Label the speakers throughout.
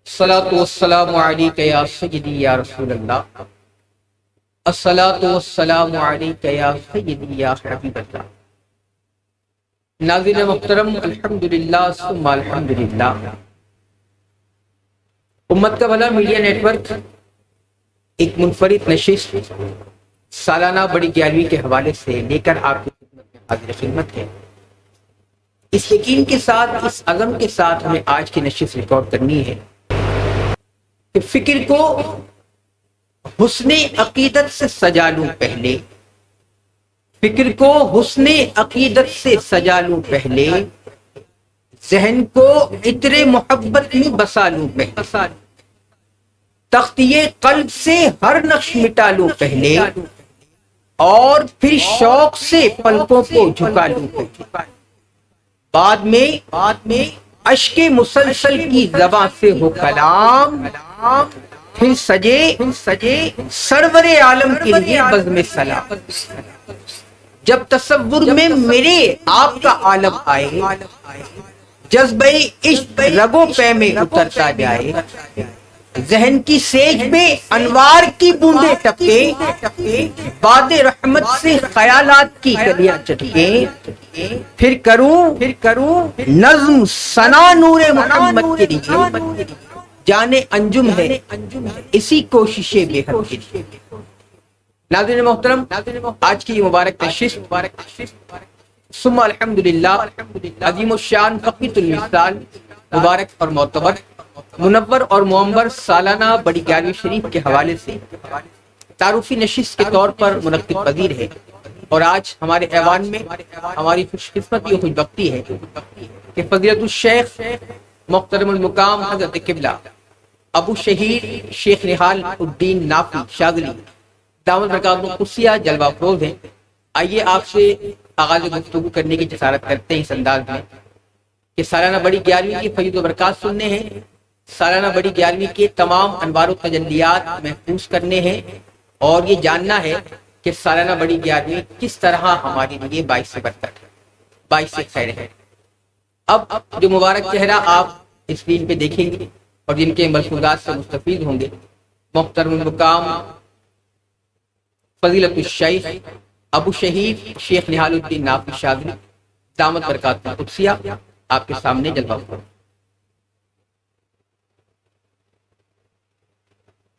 Speaker 1: الصلاۃ والسلام علیک یا سیدی یا رسول اللہ، الصلاۃ والسلام علیک یا سیدی یا حبیب اللہ۔ ناظرین محترم، الحمدللہ ثم الحمدللہ، امت کا بھلا میڈیا نیٹ ورک ایک منفرد نشست سالانہ بڑی 11ویں کے حوالے سے لے کر آپ کی خدمت میں حاضر خدمت ہے۔ اس یقین کے ساتھ، اس عزم کے ساتھ ہمیں آج کی نشست ریکارڈ کرنی ہے کہ فکر کو حسن عقیدت سے سجا لوں پہلے، فکر کو حسن عقیدت سے سجا لوں پہلے، ذہن کو عطر محبت میں بسا لوں پہلے، تختیے قلب سے ہر نقش مٹا لوں پہلے، اور پھر شوق سے پلکوں کو جھکا لوں پہلے، بعد میں اشک مسلسل کی زباں سے ہو کلام، پھر سجے سرور عالم کے لیے بزم سلام۔ جب تصور میں میرے آپ کا عالم آئے، جذبہ عشق رگوں پے میں اترتا جائے، ذہن کی سیج پہ انوار کی بوندیں ٹپکے، باد رحمت سے خیالات کی کلیاں چٹکے، پھر کروں نظم ثنا نور محمد کے لیے، جانے انجم ہے اسی کوشش بے حد کے لیے۔ ناظرین محترم، آج کی یہ مبارک نشست ثم الحمدللہ عظیم الشان فقیۃ المثال مبارک اور معتبر منور اور معمر سالانہ بڑی 11ویں شریف کے حوالے سے تعارفی نشست کے طور پر منعقد پذیر ہے، اور آج ہمارے ایوان میں ہماری خوش قسمتی و خوش بختی ہے کہ فضیلت الشیخ محترم المقام حضرت قبلہ ابو شہید شیخ نہال الدین نافی شاذلی دامت برکاتہ القدسیہ جلوہ افروز ہیں۔ آئیے آپ سے آغاز گفتگو کرنے کی جسارت کرتے ہیں اس انداز میں کہ سالانہ بڑی 11ویں کی فیض و برکات سننے ہیں، سالانہ بڑی 11ویں کے تمام انوار و تجلیات محفوظ کرنے ہیں، اور یہ جاننا ہے کہ سالانہ بڑی 11ویں کس طرح ہمارے لیے باعث برکت ہے، باعث خیر ہے۔ اب جو مبارک چہرہ آپ اسکرین پہ دیکھیں گے اور جن کے ملفوظات سے مستفید ہوں گے، محترم المقام فضیلت الشیخ ابو شہید شیخ نہال الدین نافی شاذلی دامت برکاتہ القدسیہ آپ کے سامنے جلوہ افروز۔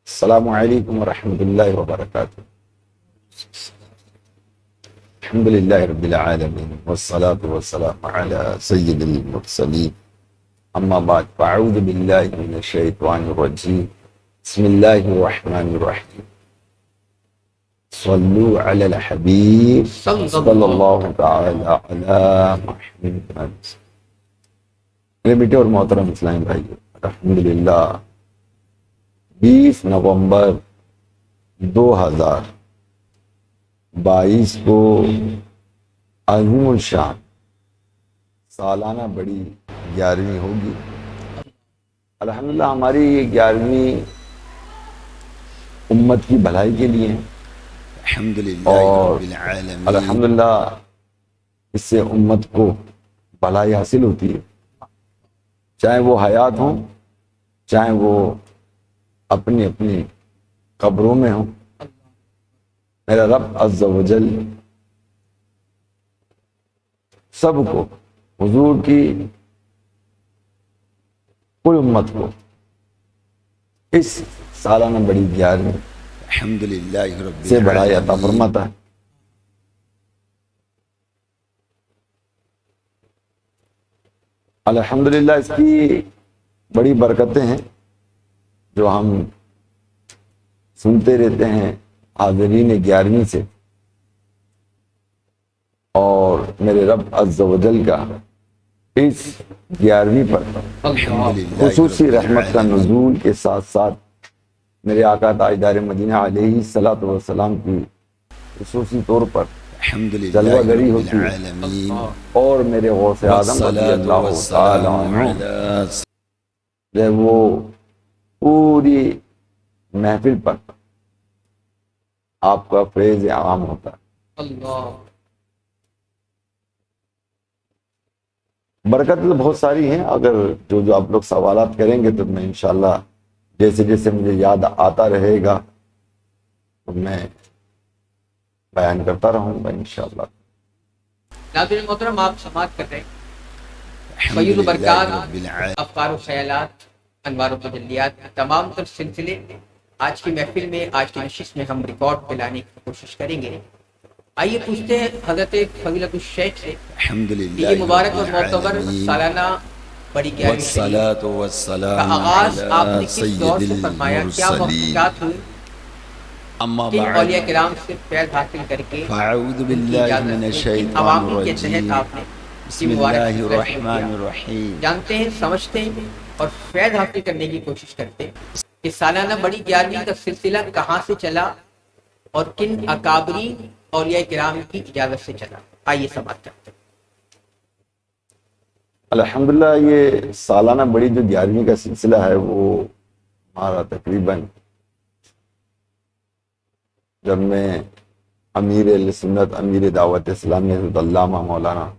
Speaker 2: السلام علیکم ورحمۃ اللہ وبرکاتہ۔ الحمد للہ رب العالمین والصلاة والسلام علی سید المرسلین، اما بعد فاعوذ باللہ من الشیطان الرجیم، بسم اللہ الرحمن الرحیم، صلو علی الحبیب صلی اللہ تعالی علی محمد۔ میرے بیٹے اور محترم اسلامی بھائی، الحمدللہ 20 نومبر 2022 کو عظیم الشان سالانہ بڑی 11ویں ہوگی۔ الحمدللہ ہماری یہ 11ویں امت کی بھلائی کے لیے ہے، اور الحمدللہ اس سے امت کو بھلائی حاصل ہوتی ہے، چاہے وہ حیات ہوں، چاہے وہ اپنی اپنی قبروں میں ہوں۔ میرا رب عز و جل سب کو، حضور کی کل امت کو اس سالانہ بڑی 11ویں
Speaker 3: الحمدللہ رب
Speaker 2: سے بڑھائی عطا فرماتا ہے۔ الحمدللہ اس کی بڑی برکتیں ہیں جو ہم سنتے رہتے ہیں حاضرین 11ویں سے، اور میرے رب عز و جل کا اس 11ویں پر خصوصی رحمت کا نزول کے ساتھ ساتھ میرے آقا تاجدار مدینہ علیہ الصلوۃ والسلام کی خصوصی طور پر جلوہ گری ہوتی ہے، اور میرے غوث اعظم رضی اللہ تعالی عنہ وہ پوری محفل پر آپ کا فیض عام ہوتا ہے۔ برکت تو بہت ساری ہیں، اگر جو آپ لوگ سوالات کریں گے تو میں انشاءاللہ جیسے جیسے مجھے یاد آتا رہے گا تو میں بیان کرتا رہوں گا انشاءاللہ۔
Speaker 1: ناظرین محترم، آپ سماعت کر رہے ہیں
Speaker 3: الحمد
Speaker 1: فیض و
Speaker 3: للہ
Speaker 1: برکات،
Speaker 3: رب العالمین۔
Speaker 1: افکار و خیالات، انوار و تجلیات کے تمام تر سلسلے آج کی محفل میں، آج کی نشست میں ہم ریکارڈ پہ لانے کی کوشش کریں گے۔ آئیے پوچھتے ہیں حضرت فضیلت الشیخ سے
Speaker 3: الحمد
Speaker 1: کہ
Speaker 3: للہ
Speaker 1: یہ مبارک
Speaker 3: رب
Speaker 1: اور معتبر
Speaker 3: العالمین،
Speaker 1: سالانہ بڑی گیارہویں شریف
Speaker 3: والصلاة
Speaker 1: کا
Speaker 3: والسلام
Speaker 1: آغاز آپ نے
Speaker 3: علی
Speaker 1: کس دور
Speaker 3: سید
Speaker 1: سے فرمایا؟ کیا
Speaker 3: المرسلین،
Speaker 1: وقت ہوئی؟
Speaker 3: اما
Speaker 1: کن
Speaker 3: بعد
Speaker 1: اولیاء کرام سے فیض حاصل کر کے
Speaker 3: فاعوذ
Speaker 1: ان کی
Speaker 3: باللہ
Speaker 1: اجازت
Speaker 3: من
Speaker 1: سے کن
Speaker 3: الشیطان
Speaker 1: عوامل کے
Speaker 3: الرجیم،
Speaker 1: تحت آپ نے
Speaker 3: بسم
Speaker 1: یہ مبارک
Speaker 3: اللہ
Speaker 1: سلسلہ شروع
Speaker 3: الرحمن
Speaker 1: کیا؟
Speaker 3: الرحیم۔
Speaker 1: جانتے ہیں، سمجھتے ہیں اور فیض حاصل کرنے کی کوشش کرتے ہیں کہ سالانہ بڑی گیارہویں کا سلسلہ کہاں سے چلا اور کن اکابری اولیاء کرام کی اجازت سے چلا۔ آئیے سماعت کرتے ہیں۔
Speaker 2: الحمدللہ یہ سالانہ بڑی جو 11ویں کا سلسلہ ہے وہ ہمارا تقریباً جب میں امیر اہل سنت، امیر دعوت اسلامی حضرت علامہ مولانا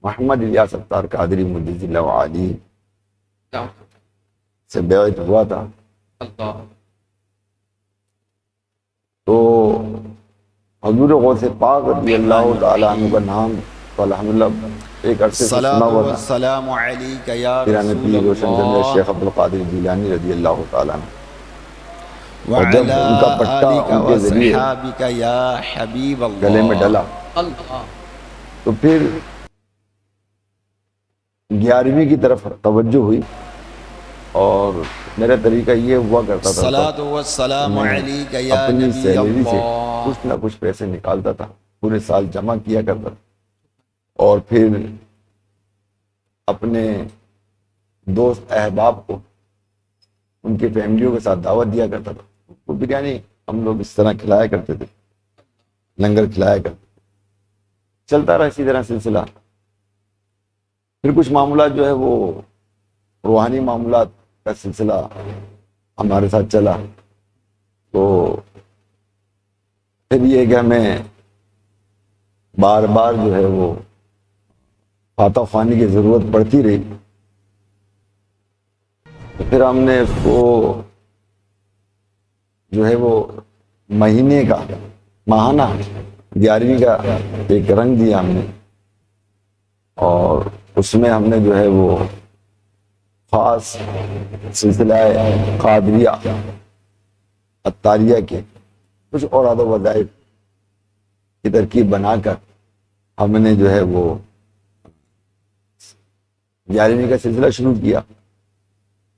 Speaker 2: محمد الیاس ستار قادری مجدد اللہ علی سے بیعت ہوا تھا
Speaker 1: اللہ
Speaker 2: تو حضور غوث پاک رضی اللہ تعالیٰ عنہ کا نام تو الحمدللہ ایک عرصے سے سنا
Speaker 3: الصلاة
Speaker 2: ہوا تھا۔
Speaker 3: والسلام علیک یا
Speaker 2: پیران
Speaker 3: رسول
Speaker 2: پیر روشن چندر
Speaker 3: اللہ
Speaker 2: شیخ عبدالقادر جیلانی رضی اللہ تعالیٰ عنہ، اور جب
Speaker 3: وعلی
Speaker 2: ان کا پٹا
Speaker 3: آلک
Speaker 2: ان کے ذریعے
Speaker 3: وصحابک یا حبیب اللہ،
Speaker 2: گلے میں ڈلا
Speaker 1: اللہ
Speaker 2: تو پھر 11ویں کی طرف توجہ ہوئی، اور میرا طریقہ یہ ہوا کرتا تھا
Speaker 3: الصلاة والسلام
Speaker 2: میں
Speaker 3: علیک یا
Speaker 2: اپنی
Speaker 3: نبی
Speaker 2: سیلری سے
Speaker 3: اللہ،
Speaker 2: کچھ نہ کچھ پیسے نکالتا تھا، پورے سال جمع کیا کرتا تھا، اور پھر اپنے دوست احباب کو ان کی فیملیوں کے ساتھ دعوت دیا کرتا تھا۔ وہ بریانی ہم لوگ اس طرح کھلایا کرتے تھے، لنگر کھلایا کرتے تھے۔ چلتا رہا اسی طرح سلسلہ۔ پھر کچھ معاملات جو ہے وہ روحانی معاملات کا سلسلہ ہمارے ساتھ چلا، تو پھر یہ کہ ہمیں بار بار جو ہے وہ فاتح خوانی کی ضرورت پڑتی رہی، تو پھر ہم نے اس کو جو ہے وہ مہینے کا، ماہانہ 11ویں کا ایک رنگ دیا ہم نے، اور اس میں ہم نے جو ہے وہ خاص سلسلہ قادریہ عطاریہ کے کچھ اوراد و وظائف کی ترکیب بنا کر ہم نے جو ہے وہ 11ویں کا سلسلہ شروع کیا۔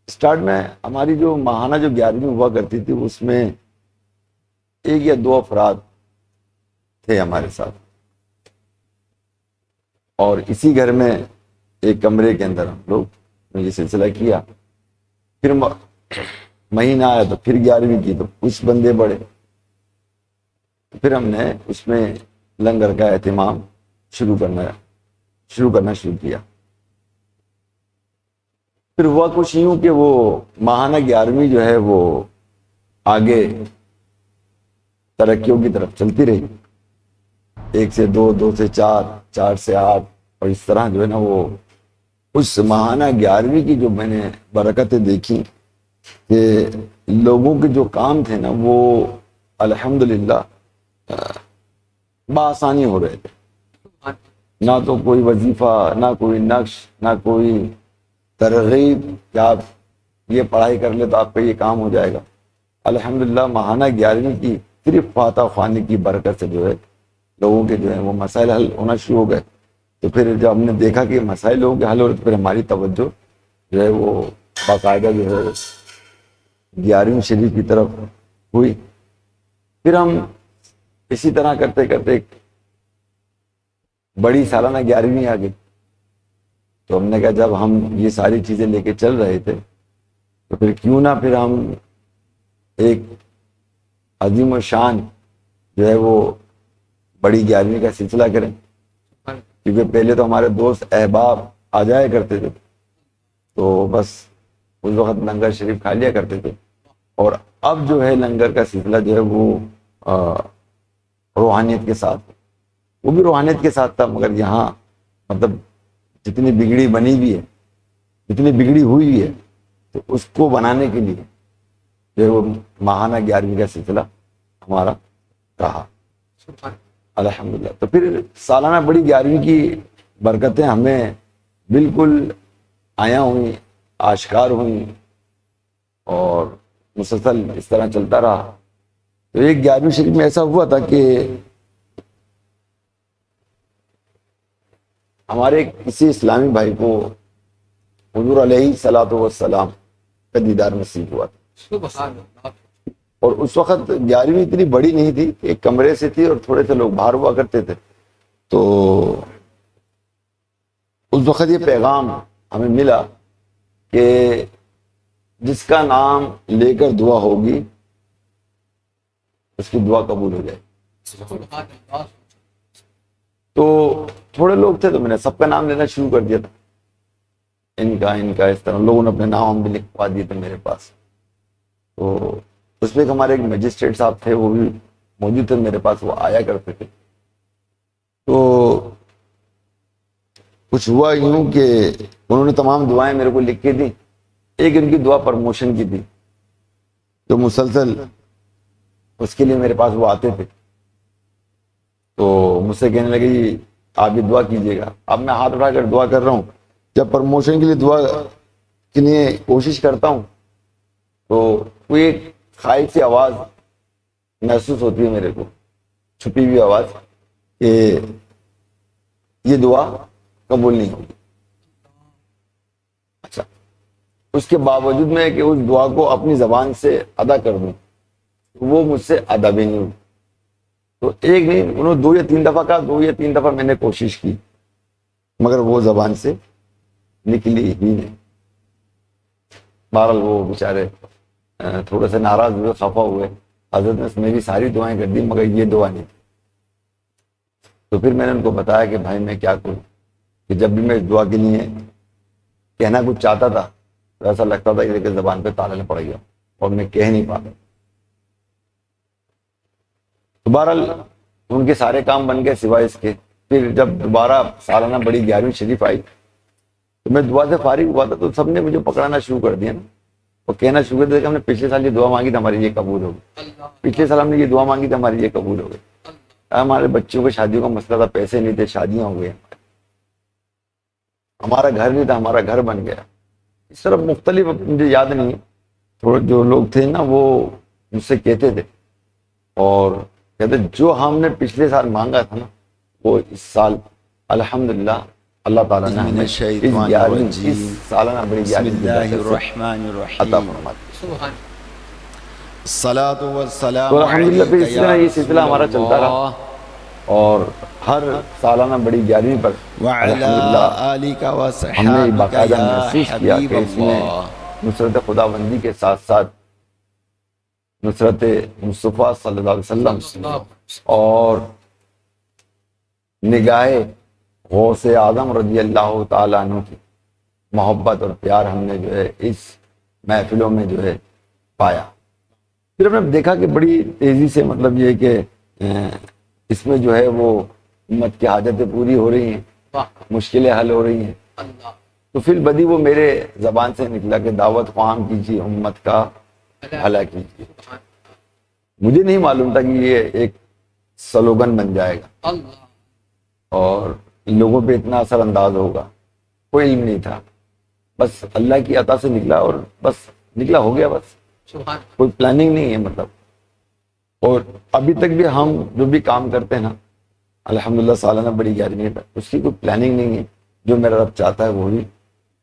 Speaker 2: سٹارٹ میں ہماری جو ماہانہ جو 11ویں ہوا کرتی تھی اس میں 1 یا 2 افراد تھے ہمارے ساتھ، اور اسی گھر میں ایک کمرے کے اندر ہم لوگ نے یہ سلسلہ کیا۔ پھر مہینہ آیا تو پھر 11ویں کی تو کچھ بندے بڑھے، پھر ہم نے اس میں لنگر کا اہتمام شروع کرنا شروع کیا۔ پھر ہوا کچھ یوں کہ وہ ماہانہ 11ویں جو ہے وہ آگے ترقیوں کی طرف چلتی رہی، 1 سے 2، 2 سے 4، 4 سے 8، اور اس طرح جو ہے نا وہ اس ماہانہ 11ویں کی جو میں نے برکتیں دیکھی کہ لوگوں کے جو کام تھے نا وہ الحمدللہ بآسانی ہو رہے تھے، نہ تو کوئی وظیفہ، نہ کوئی نقش، نہ کوئی ترغیب کہ آپ یہ پڑھائی کر لیں تو آپ کا یہ کام ہو جائے گا۔ الحمدللہ ماہانہ 11ویں کی صرف فاتح خوانی کی برکت سے جو ہے لوگوں کے جو ہے وہ مسائل حل ہونا شروع ہو گئے۔ تو پھر جب ہم نے دیکھا کہ مسائل لوگوں کے حل ہو رہے تو پھر ہماری توجہ جو ہے وہ باقاعدہ جو ہے 11ویں شریف کی طرف ہوئی۔ پھر ہم اسی طرح کرتے کرتے ایک بڑی سالانہ 11ویں آ گئی، تو ہم نے کہا جب ہم یہ ساری چیزیں لے کے چل رہے تھے تو پھر کیوں نہ پھر ہم ایک عظیم و شان جو ہے وہ بڑی 11ویں کا سلسلہ کریں، کیونکہ پہلے تو ہمارے دوست احباب آ جایا کرتے تھے تو بس اس وقت لنگر شریف کھا لیا کرتے تھے، اور اب جو ہے لنگر کا سلسلہ جو ہے وہ روحانیت کے ساتھ، وہ بھی روحانیت کے ساتھ تھا، مگر یہاں مطلب جتنی بگڑی بنی بھی ہے، جتنی بگڑی ہوئی بھی ہے، تو اس کو بنانے کے لیے جو وہ ماہانہ 11ویں کا سلسلہ ہمارا رہا الحمدللہ۔ تو پھر سالانہ بڑی 11ویں کی برکتیں ہمیں بالکل آیا ہوئیں، آشکار ہوئیں، اور مسلسل اس طرح چلتا رہا۔ تو ایک 11ویں شریف میں ایسا ہوا تھا کہ ہمارے کسی اسلامی بھائی کو حضور علیہ الصلوۃ والسلام کا دیدار نصیب ہوا تھا،
Speaker 1: سبحان اللہ۔
Speaker 2: اور اس وقت 11ویں اتنی بڑی نہیں تھی، ایک کمرے سے تھی اور تھوڑے سے لوگ باہر ہوا کرتے تھے۔ تو اس وقت یہ پیغام ہمیں ملا کہ جس کا نام لے کر دعا ہوگی اس کی دعا قبول ہو جائے۔
Speaker 1: سبحان اللہ۔
Speaker 2: تو تھوڑے لوگ تھے تو میں نے سب کا نام لینا شروع کر دیا تھا، ان کا اس طرح لوگوں نے اپنے نام بھی لکھوا دیے تھے میرے پاس۔ تو اس میں ہمارے ایک مجسٹریٹ صاحب تھے، وہ بھی موجود تھے میرے پاس، وہ آیا کرتے تھے۔ تو کچھ ہوا یوں کہ انہوں نے تمام دعائیں میرے کو لکھ کے دی۔ ایک ان کی دعا پرموشن کی تھی، تو مسلسل اس کے لیے میرے پاس وہ آتے تھے، تو مجھ سے کہنے لگے جی آپ بھی دعا کیجیے گا۔ اب میں ہاتھ اٹھا کر دعا کر رہا ہوں، جب پرموشن کے لیے دعا کے لیے کوشش کرتا ہوں تو کوئی ایک خائف سی آواز محسوس ہوتی ہے میرے کو، چھپی ہوئی آواز، کہ یہ دعا قبول نہیں ہوگی۔ اچھا، اس کے باوجود میں کہ اس دعا کو اپنی زبان سے ادا کر دوں، وہ مجھ سے ادا بھی نہیں ہوئی۔ تو ایک نہیں، انہوں نے 2 یا 3 دفعہ کہا، 2 یا 3 دفعہ میں نے کوشش کی، مگر وہ زبان سے نکلی ہی نہیں۔ بہرحال وہ بیچارے تھوڑے سے ناراض ہوئے، خفا ہوئے، حضرت نے میری ساری دعائیں کر دی مگر یہ دعا نہیں تھی۔ تو پھر میں نے ان کو بتایا کہ بھائی میں کیا کروں، کہ جب بھی میں اس دعا کے لیے کہنا کچھ چاہتا تھا تو ایسا لگتا تھا کہ زبان پہ تالا پڑ گیا اور میں کہہ نہیں پاتا۔ تو بہرحال ان کے سارے کام بن گئے سوائے اس کے۔ پھر جب دوبارہ سالانہ بڑی 11ویں شریف آئی تو میں دعا سے فارغ ہوا تھا، تو سب نے مجھے پکڑانا شروع کر دیا نا، اور کہنا شروع کر دیا کہ ہم نے پچھلے سال یہ دعا مانگی تھی ہماری یہ قبول ہو گئی، پچھلے سال ہم نے یہ دعا مانگی تھی ہماری یہ قبول ہو گئی۔ ہمارے بچوں کے شادیوں کا مسئلہ تھا، پیسے نہیں تھے، شادیاں ہو گئی، ہمارا گھر نہیں تھا، ہمارا گھر بن گیا۔ اس طرح مختلف، مجھے یاد نہیں، تھوڑے جو لوگ تھے نا وہ مجھ سے کہتے تھے، اور کہتے جو ہم نے پچھلے سال مانگا تھا نا وہ اس سال الحمدللہ اللہ تعالیٰ نے ہمیں اس 11ویں اس سالانہ بڑی
Speaker 3: بسم
Speaker 2: 11ویں
Speaker 3: اللہ الرحمن
Speaker 2: عطا
Speaker 3: الرحیم،
Speaker 2: فرما دی۔
Speaker 1: سبحان
Speaker 3: الصلاۃ والسلام
Speaker 2: تو الحمدللہ پھر
Speaker 3: علیک
Speaker 2: اس
Speaker 3: یا
Speaker 2: طرح یہ سلسلہ
Speaker 3: رسول
Speaker 2: ہمارا چلتا رہا،
Speaker 3: اللہ
Speaker 2: اور ہر سالانہ بڑی 11ویں پر
Speaker 3: وعلی
Speaker 2: الحمدللہ
Speaker 3: آلک
Speaker 2: ہم نے
Speaker 3: وصحابک
Speaker 2: باقاعدہ
Speaker 3: یا
Speaker 2: محسوس کیا
Speaker 3: حبیب
Speaker 2: کہ اس میں
Speaker 3: اللہ،
Speaker 2: نصرت خداوندی کے ساتھ ساتھ نصرت مصطفیٰ صلی اللہ علیہ وسلم
Speaker 1: اللہ۔
Speaker 2: اور نگاہ غوث اعظم رضی اللہ تعالیٰ عنہ کی محبت اور پیار ہم نے جو ہے اس محفلوں میں جو ہے پایا۔ پھر ہم نے دیکھا کہ بڑی تیزی سے مطلب یہ کہ اس میں جو ہے وہ امت کی حاجتیں پوری ہو رہی ہیں،
Speaker 1: واہ
Speaker 2: مشکلیں حل ہو رہی ہیں۔
Speaker 1: اللہ۔
Speaker 2: تو پھر بدی وہ میرے زبان سے نکلا کہ دعوت کو عام کیجیے، امت کا بھلا کیجیے۔ مجھے نہیں معلوم تھا کہ یہ ایک سلوگن بن جائے گا
Speaker 1: اللہ۔
Speaker 2: اور لوگوں پہ اتنا اثر انداز ہوگا، کوئی علم نہیں تھا، بس اللہ کی عطا سے نکلا، اور بس نکلا ہو گیا، بس
Speaker 1: سبحان
Speaker 2: کوئی پلاننگ نہیں ہے مطلب۔ اور ابھی تک بھی ہم جو بھی کام کرتے ہیں نا الحمدللہ سالانہ بڑی 11ویں پر، اس کی کوئی پلاننگ نہیں ہے، جو میرا رب چاہتا ہے وہی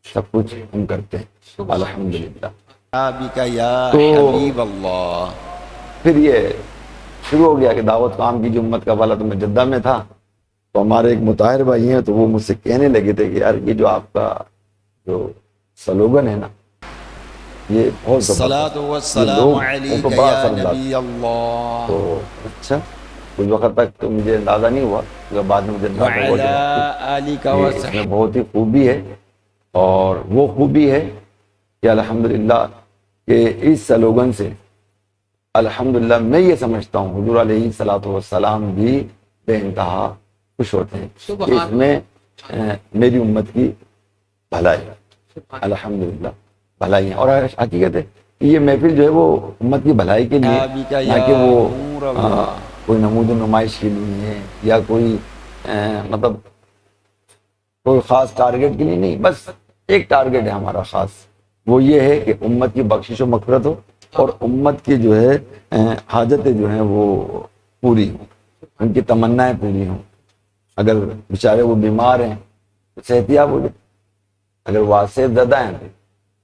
Speaker 2: سب کچھ ہم کرتے ہیں الحمدللہ۔
Speaker 3: وصحابک یا
Speaker 2: تو
Speaker 3: حبیب اللہ،
Speaker 2: پھر یہ شروع ہو گیا کہ دعوت کام کی جو امت کا بھلا، تو میں جدہ میں تھا، تو ہمارے ایک مطاہر بھائی ہیں، تو وہ مجھ سے کہنے لگے تھے کہ یار یہ جو آپ کا جو سلوگن ہے نا یہ بہت
Speaker 3: الصلاۃ
Speaker 2: زبردست ہے، یہ
Speaker 3: والسلام
Speaker 2: لوگ ان
Speaker 3: علیک
Speaker 2: کو بڑا
Speaker 3: یا
Speaker 2: اثر انداز۔
Speaker 3: نبی اللہ
Speaker 2: تو اچھا کچھ وقت تک تو مجھے اندازہ نہیں ہوا، مگر بعد میں مجھے اندازہ ہوا
Speaker 3: وعلی
Speaker 2: کہ
Speaker 3: آلک
Speaker 2: اس میں
Speaker 3: وصحابک،
Speaker 2: بہت ہی خوبی ہے، اور وہ خوبی ہے کہ الحمدللہ کہ اس سلوگن سے الحمدللہ میں یہ سمجھتا ہوں حضور علیہ الصلوۃ والسلام بھی بے انتہا خوش ہوتے ہیں کہ اس میں میری امت کی بھلائی، الحمدللہ بھلائی ہیں۔ اور حقیقت ہے کہ یہ محفل جو ہے وہ امت کی بھلائی کے لیے، نہ کہ وہ کوئی نمود و نمائش کے لیے ہے یا کوئی مطلب کوئی خاص ٹارگیٹ کے لیے نہیں، بس ایک ٹارگیٹ ہے ہمارا خاص، وہ یہ ہے کہ امت کی بخشش و مغفرت ہو اور امت کی جو ہے حاجتیں جو ہیں وہ پوری ہوں، ان کی تمنائیں پوری ہوں۔ اگر بیچارے وہ بیمار ہیں تو صحتیاب ہو جائے، اگر وہ صحت زدہ ہیں تو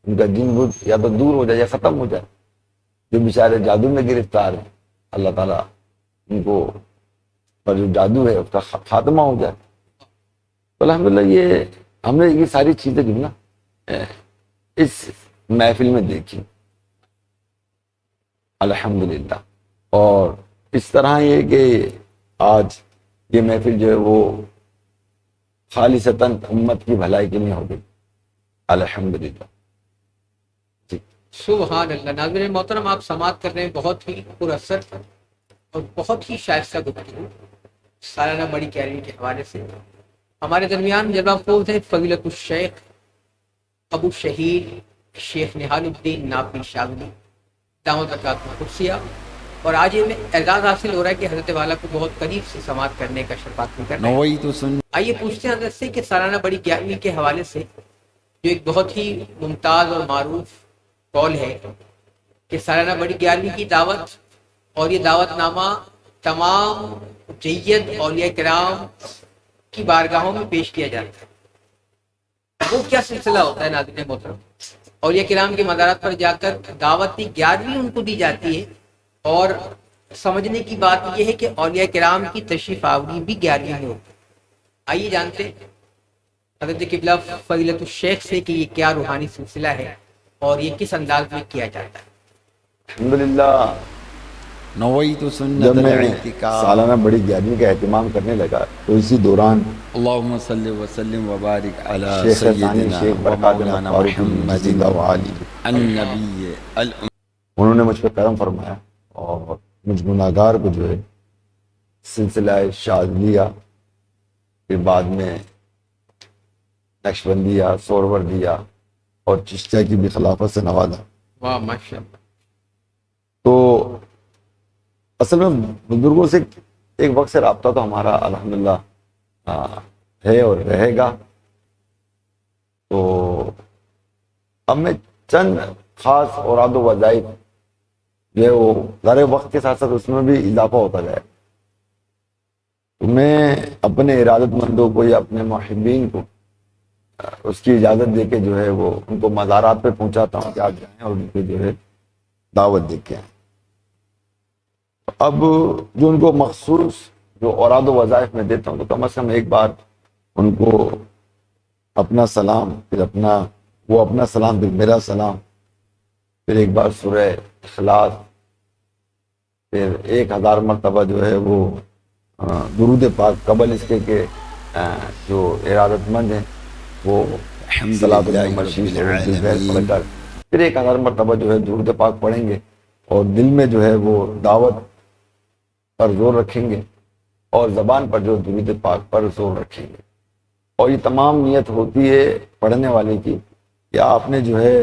Speaker 2: ان کا جن بت یا تو دور ہو جائے یا ختم ہو جائے، جو بیچارے جادو میں گرفتار ہیں اللہ تعالیٰ ان کو پر جو جادو ہے اس کا خاتمہ ہو جائے۔ تو الحمدللہ یہ ہم نے یہ ساری چیزیں جو ہے نا اس محفل میں دیکھی الحمدللہ۔ اور اس طرح یہ کہ آج یہ محفل جو ہے وہ خالصتاً امت کی بھلائی کے لیے ہو گئی الحمدللہ۔ جی
Speaker 1: سبحان اللہ۔ ناظرین محترم، آپ سماعت کر رہے ہیں بہت ہی پر اثر اور بہت ہی شائستہ گفتگو سالانہ بڑی گیارہویں کے حوالے سے۔ ہمارے درمیان جلوہ افروز ہیں فضیلت الشیخ ابو شہید شیخ نہال الدین نافی شاذلی دامت برکاتہ القدسیہ، اور آج ہمیں اعزاز حاصل ہو رہا ہے کہ حضرت والا کو بہت قریب سے سماعت کرنے کا شرف حاصل کر رہے ہیں۔
Speaker 3: نویت سن
Speaker 1: آئیے پوچھتے ہیں حضرت سے کہ سالانہ بڑی گیارہویں کے حوالے سے جو ایک بہت ہی ممتاز اور معروف قول ہے کہ سالانہ بڑی گیارہویں کی دعوت اور یہ دعوت نامہ تمام جید اولیاء کرام کی بارگاہوں میں پیش کیا جاتا ہے۔ وہ کیا سلسلہ ہوتا ہے ناظرین محترم؟ اولیاء کرام کے مزارات پر جا کر دعوت کی گیارہویں ان کو دی جاتی ہے، اور سمجھنے کی بات یہ ہے کہ اولیاء کرام کی تشریف آوری بھی گیارہویں میں ہوتی ہے۔ آئیے جانتے ہیں حضرت قبلہ فضیلت الشیخ سے کہ یہ کیا روحانی سلسلہ ہے اور یہ کس انداز میں کیا جاتا ہے۔
Speaker 2: الحمدللہ
Speaker 3: نویت
Speaker 2: جب
Speaker 3: سنت
Speaker 2: میں
Speaker 3: الاعتکاف
Speaker 2: سالانہ بڑی گیارہویں کا اہتمام کرنے لگا تو اسی دوران
Speaker 3: اللہم صلی وسلم وبارک علی
Speaker 2: شیخ ثانی
Speaker 3: سیدنا
Speaker 2: شیخ
Speaker 3: و
Speaker 2: برکات
Speaker 3: مولانا
Speaker 2: فاروق
Speaker 3: محمد
Speaker 2: زندہ وعالی
Speaker 3: النبی الام
Speaker 2: انہوں نے مجھ پہ کرم فرمایا اور مجھ گناہگار کو جو ہے سلسلہ شاذلیہ، پھر بعد میں نقشبندیہ، سہروردیہ اور چشتیہ کی بھی خلافت سے نوازا۔
Speaker 1: واہ ماشاءاللہ۔
Speaker 2: تو اصل میں بزرگوں سے ایک وقت سے رابطہ تو ہمارا الحمدللہ ہے اور رہے گا۔ تو اب میں چند خاص اوراد و وظائف جو ہے وہ ذرے وقت کے ساتھ ساتھ اس میں بھی اضافہ ہوتا جائے، تو میں اپنے ارادت مندوں کو یا اپنے محبین کو اس کی اجازت دے کے جو ہے وہ ان کو مزارات پہ پہنچاتا ہوں کہ آپ جائیں اور ان کو جو ہے دعوت دے کے آئیں۔ اب جو ان کو مخصوص جو اوراد و وظائف میں دیتا ہوں تو کم از کم ایک بار ان کو اپنا سلام، پھر اپنا سلام، پھر میرا سلام، پھر ایک بار سورہ اخلاص، پھر 1000 مرتبہ جو ہے وہ درود پاک قبل اس کے کہ جو ارادت مند ہیں وہ صلاۃ المشیش پڑھ کر پھر 1000 مرتبہ جو ہے درود پاک پڑھیں گے اور دل میں جو ہے وہ دعوت پر زور رکھیں گے اور زبان پر جو درود پاک پر زور رکھیں گے، اور یہ تمام نیت ہوتی ہے پڑھنے والے کی کہ آپ نے جو ہے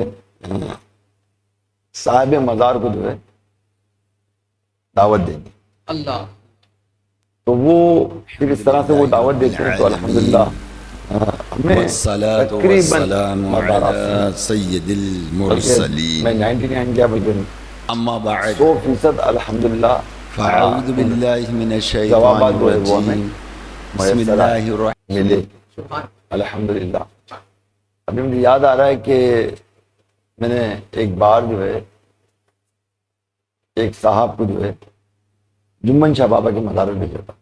Speaker 2: صاحب مزار کو جو ہے دعوت دینی،
Speaker 1: اللہ
Speaker 2: تو وہ پھر اس طرح سے وہ دعوت دیتے ہیں۔ تو الحمدللہ ہمیں
Speaker 3: والصلاة
Speaker 2: تقریباً
Speaker 3: والسلام علی سید المرسلین
Speaker 2: میں 99 کیا بلکہ
Speaker 3: اما بعد
Speaker 2: 100% الحمدللہ
Speaker 3: فاعوذ باللہ من الشیطان
Speaker 2: جوابات جو ہے وہ ہمیں
Speaker 3: الرجیم بسم
Speaker 2: میسر
Speaker 3: اللہ الرحمن
Speaker 2: ملے
Speaker 1: سبحان
Speaker 2: الحمدللہ۔ ابھی مجھے یاد آ رہا ہے کہ میں نے ایک بار جو ہے ایک صاحب کو جو ہے جمن شاہ بابا کے مزار میں بھیجا تھا،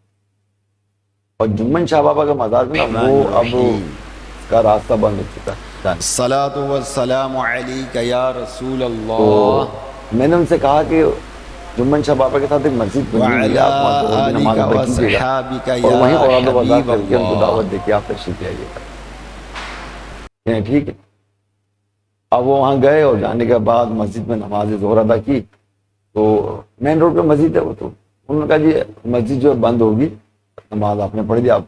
Speaker 2: اور جمن شاہ بابا کا مزار جو نا وہ اب اس کا راستہ بند ہو چکا ہے۔
Speaker 3: الصلاة والسلام علیک یا رسول
Speaker 2: تو
Speaker 3: اللہ
Speaker 2: میں نے ان سے کہا کہ جمن شاہ بابا کے ساتھ ایک مسجد بنی ہوئی ہے، آپ وہاں
Speaker 3: وعلی
Speaker 2: ظہر کی نماز
Speaker 3: آلک
Speaker 2: ادا کیجیے گا
Speaker 3: وصحابک
Speaker 2: اور
Speaker 3: یا
Speaker 2: وہیں اوراد و وظائف
Speaker 3: حبیب
Speaker 2: کر کے ان کو
Speaker 3: اللہ۔
Speaker 2: دعوت دے کے آپ تشریف لے آئیے گا۔ کہیں ٹھیک ہے۔ اب وہ وہاں گئے اور جانے کے بعد مسجد میں نماز ظہر ادا کی، تو مین روڈ پہ مسجد ہے وہ، تو انہوں نے کہا جی مسجد جو ہے بند ہوگی، نماز آپ نے پڑھ لی، آپ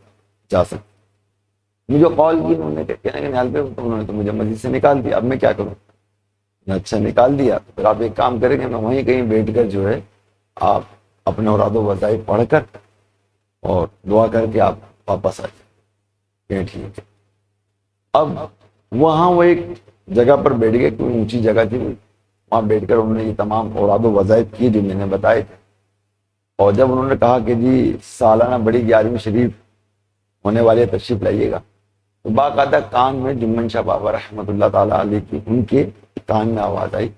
Speaker 2: جا سکتے۔ مجھے کال کی انہوں نے، کہنے کے نہال پہ انہوں نے تو مجھے مسجد سے نکال دیا، اب میں کیا کروں؟ اچھا نکال دیا، پھر آپ ایک کام کریں گے، میں وہیں کہیں بیٹھ کر جو ہے آپ اپنے اوراد و وظائف پڑھ کر اور دعا کر کے آپ واپس آ جائیں۔ ٹھیک ہے۔ اب وہاں وہ ایک جگہ پر بیٹھ گئے، کوئی اونچی جگہ تھی، وہاں بیٹھ کر انہوں نے یہ تمام اوراد و وظائف کی جو میں نے بتائے تھے۔ اور جب انہوں نے کہا کہ جی سالانہ بڑی 11ویں شریف ہونے والے تشریف لائیے گا، تو باقاعدہ کان میں جمن شاہ بابا رحمۃ اللہ تعالیٰ علیہ کی ان کے کان میں آواز آئی،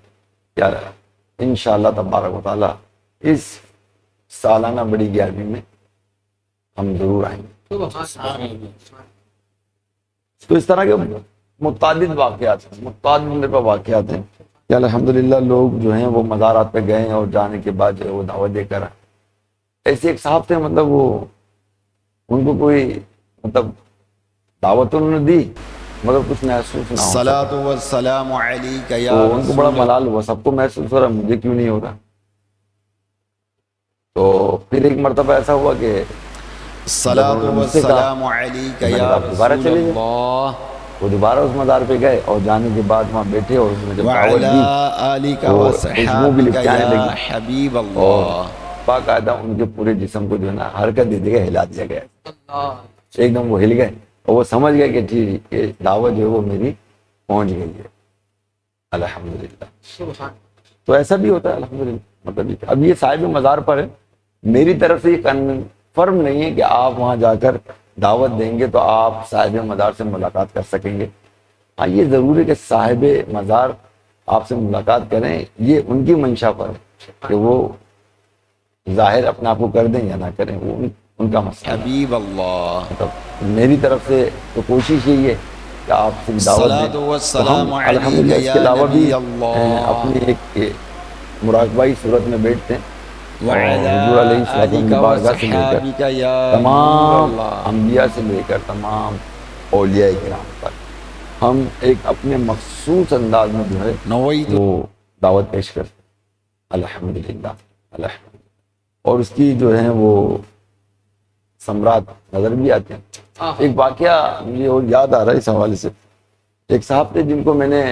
Speaker 2: یار انشاءاللہ تبارک و تعالیٰ اس سالانہ بڑی 11ویں میں ہم ضرور آئیں گے۔ تو اس طرح کے متعدد واقعات ہیں، متعدد میرے پاس واقعات ہیں کہ الحمدللہ لوگ جو ہیں وہ مزارات پہ گئے اور جانے کے بعد جو ہے وہ دعوت دے کر آئے۔ ایسے ایک صاحب تھے، مطلب وہ ان کو کوئی مطلب دعوت انہوں نے دی مگر کچھ محسوس نہ ہو سکا۔
Speaker 3: الصلاۃ والسلام علیک یا
Speaker 2: تو ان کو بڑا
Speaker 3: رسول
Speaker 2: ملال ہوا، سب کو محسوس ہو رہا، مجھے کیوں نہیں ہوگا؟ تو پھر ایک مرتبہ ایسا ہوا کہ
Speaker 3: الصلاۃ والسلام علیک
Speaker 2: میں نے
Speaker 3: یا
Speaker 2: کہا دوبارہ
Speaker 3: رسول
Speaker 2: چلے جائیں۔
Speaker 3: اللہ
Speaker 2: وہ دوبارہ اس مزار پہ گئے اور جانے کے بعد وہاں بیٹھے اور اس میں جب دعوت
Speaker 3: وعلی
Speaker 2: دی
Speaker 3: آلک
Speaker 2: تو خوشبو بھی
Speaker 3: وصحابک
Speaker 2: لپٹے آنے
Speaker 3: یا
Speaker 2: لگی
Speaker 3: حبیب
Speaker 2: اور
Speaker 3: اللہ۔
Speaker 2: باقاعدہ ان کے پورے جسم کو جو ہے نا حرکت دے دے ہلا دیا گیا،
Speaker 1: اللہ
Speaker 2: ایک دم وہ ہل گئے اور وہ سمجھ گئے کہ ٹھیک یہ دعوت جو ہے وہ میری پہنچ گئی ہے، الحمدللہ۔
Speaker 1: سبحان
Speaker 2: تو ایسا بھی ہوتا ہے الحمدللہ۔ مطلب اب یہ صاحب مزار پر ہے، میری طرف سے یہ کنفرم نہیں ہے کہ آپ وہاں جا کر دعوت دیں گے تو آپ صاحب مزار سے ملاقات کر سکیں گے۔ ہاں یہ ضرور ہے کہ صاحب مزار آپ سے ملاقات کریں، یہ ان کی منشا پر ہے کہ وہ ظاہر اپنے آپ کو کر دیں یا نہ کریں، وہ ان کا مسئلہ ہے۔
Speaker 3: حبیب اللہ۔
Speaker 2: مطلب میری طرف سے تو کوشش یہی ہے کہ آپ سے دعوت
Speaker 3: الصلاۃ
Speaker 2: دیں۔
Speaker 3: والسلام
Speaker 2: تو ہم
Speaker 3: علیک
Speaker 2: الحمدللہ اس
Speaker 3: یا
Speaker 2: کے علاوہ بھی
Speaker 3: نبی اللہ۔
Speaker 2: اپنی ایک مراقبائی صورت میں بیٹھتے ہیں اور
Speaker 3: وعلی
Speaker 2: حضور علیہ السلام کی
Speaker 3: آلک
Speaker 2: بارگاہ سے لے کر
Speaker 3: وصحابک یا
Speaker 2: تمام
Speaker 3: نور اللہ۔
Speaker 2: انبیاء سے لے کر تمام اولیاء کرام پر ہم ایک اپنے مخصوص انداز میں جو ہے
Speaker 3: نویت
Speaker 2: وہ دعوت پیش کرتے ہیں، الحمدللہ الحمدللہ۔ اور اس کی جو ہے وہ ثمرات نظر بھی آتے ہیں۔ ایک واقعہ مجھے اور یاد آ رہا ہے اس حوالے سے، ایک صاحب تھے جن کو میں نے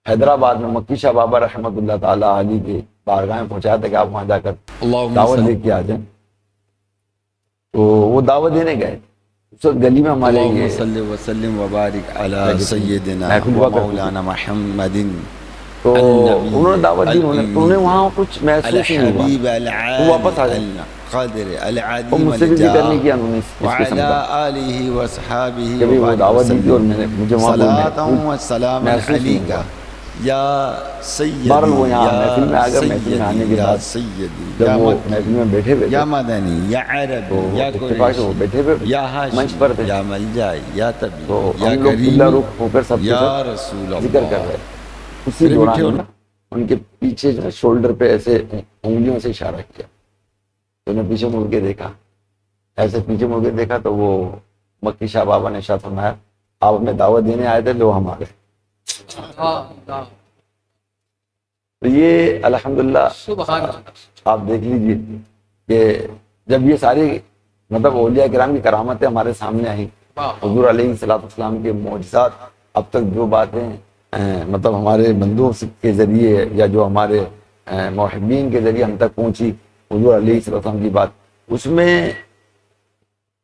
Speaker 2: حیدرآباد میں مکی شاہ بابا رحمۃ اللہ تعالیٰ علیہ کے بارگاہ میں پہنچایا تھا کہ آپ وہاں جا کر
Speaker 3: اللہم
Speaker 2: دعوت
Speaker 3: صل
Speaker 2: لے کے آ جائیں۔ تو وہ دعوت دینے گئے، اس وقت گلی میں ہمارے
Speaker 3: اللہم
Speaker 2: یہ
Speaker 3: صل وسلم وبارک علی سیدنا
Speaker 2: محفل
Speaker 3: و
Speaker 2: ہوا کرتی تھی۔
Speaker 3: مولانا محمد
Speaker 2: تو انہوں نے دعوت دی، تو انہیں وہاں کچھ محسوس نہیں ہوا،
Speaker 3: الحبیب
Speaker 2: وہ واپس آ گئے۔
Speaker 3: القادر
Speaker 2: اور
Speaker 3: العظیم
Speaker 2: مجھ سے بھی ذکر نہیں
Speaker 3: الجاہ
Speaker 2: کیا انہوں نے اس قسم
Speaker 3: وعلی
Speaker 2: کا
Speaker 3: آلہ وصحابہ
Speaker 2: کہ بھی وہ
Speaker 3: وبارک
Speaker 2: دعوت دی تھی اور میں نے مجھے وہاں کوئی
Speaker 3: صلاۃ و
Speaker 2: محسوس
Speaker 3: سلام
Speaker 2: نہیں
Speaker 3: علیک
Speaker 2: ہوا۔
Speaker 3: یا سیدی
Speaker 2: بہرحال وہ یہاں
Speaker 3: یا
Speaker 2: محفل میں آ گئے، محفل میں آنے کے
Speaker 3: یا
Speaker 2: بعد
Speaker 3: سیدی
Speaker 2: جب
Speaker 3: یا
Speaker 2: وہ
Speaker 3: مکی
Speaker 2: محفل میں بیٹھے ہوئے
Speaker 3: یا
Speaker 2: تھے
Speaker 3: مدنی یا
Speaker 2: تو
Speaker 3: عربی یا
Speaker 2: اتفاق سے وہ
Speaker 3: قریشی
Speaker 2: بیٹھے ہوئے
Speaker 3: یا
Speaker 2: منچ
Speaker 3: ہاشمی
Speaker 2: پر تھے،
Speaker 3: یا ملجائی یا طبی
Speaker 2: تو
Speaker 3: یا
Speaker 2: ہم لوگ قبلہ
Speaker 3: کریمی
Speaker 2: رخ ہو کر سب کے
Speaker 3: یا
Speaker 2: ساتھ
Speaker 3: رسول
Speaker 2: ذکر کر
Speaker 3: اللہ۔
Speaker 2: رہے تھے۔ اسی دوران انہوں نے ان کے پیچھے جو ہے شولڈر پہ ایسے انگلیوں سے اشارہ کیا، تو انہیں پیچھے مڑ کے دیکھا، ایسے پیچھے مڑ کے دیکھا تو وہ مکی شاہ بابا نے ارشاد فرمایا آپ ہمیں دعوت دینے آئے تھے، لو ہم آ گئے۔
Speaker 1: اللہ
Speaker 2: تو یہ الحمدللہ
Speaker 1: سبحان اللہ۔
Speaker 2: آپ دیکھ لیجئے کہ جب یہ ساری مطلب اولیاء کرام کی کرامتیں ہمارے سامنے آئیں، حضور علیہ السلام کے معجزات، اب تک جو باتیں مطلب ہمارے بندوں کے ذریعے یا جو ہمارے محبین کے ذریعے ہم تک پہنچی حضور علیہ السلام کی بات، اس میں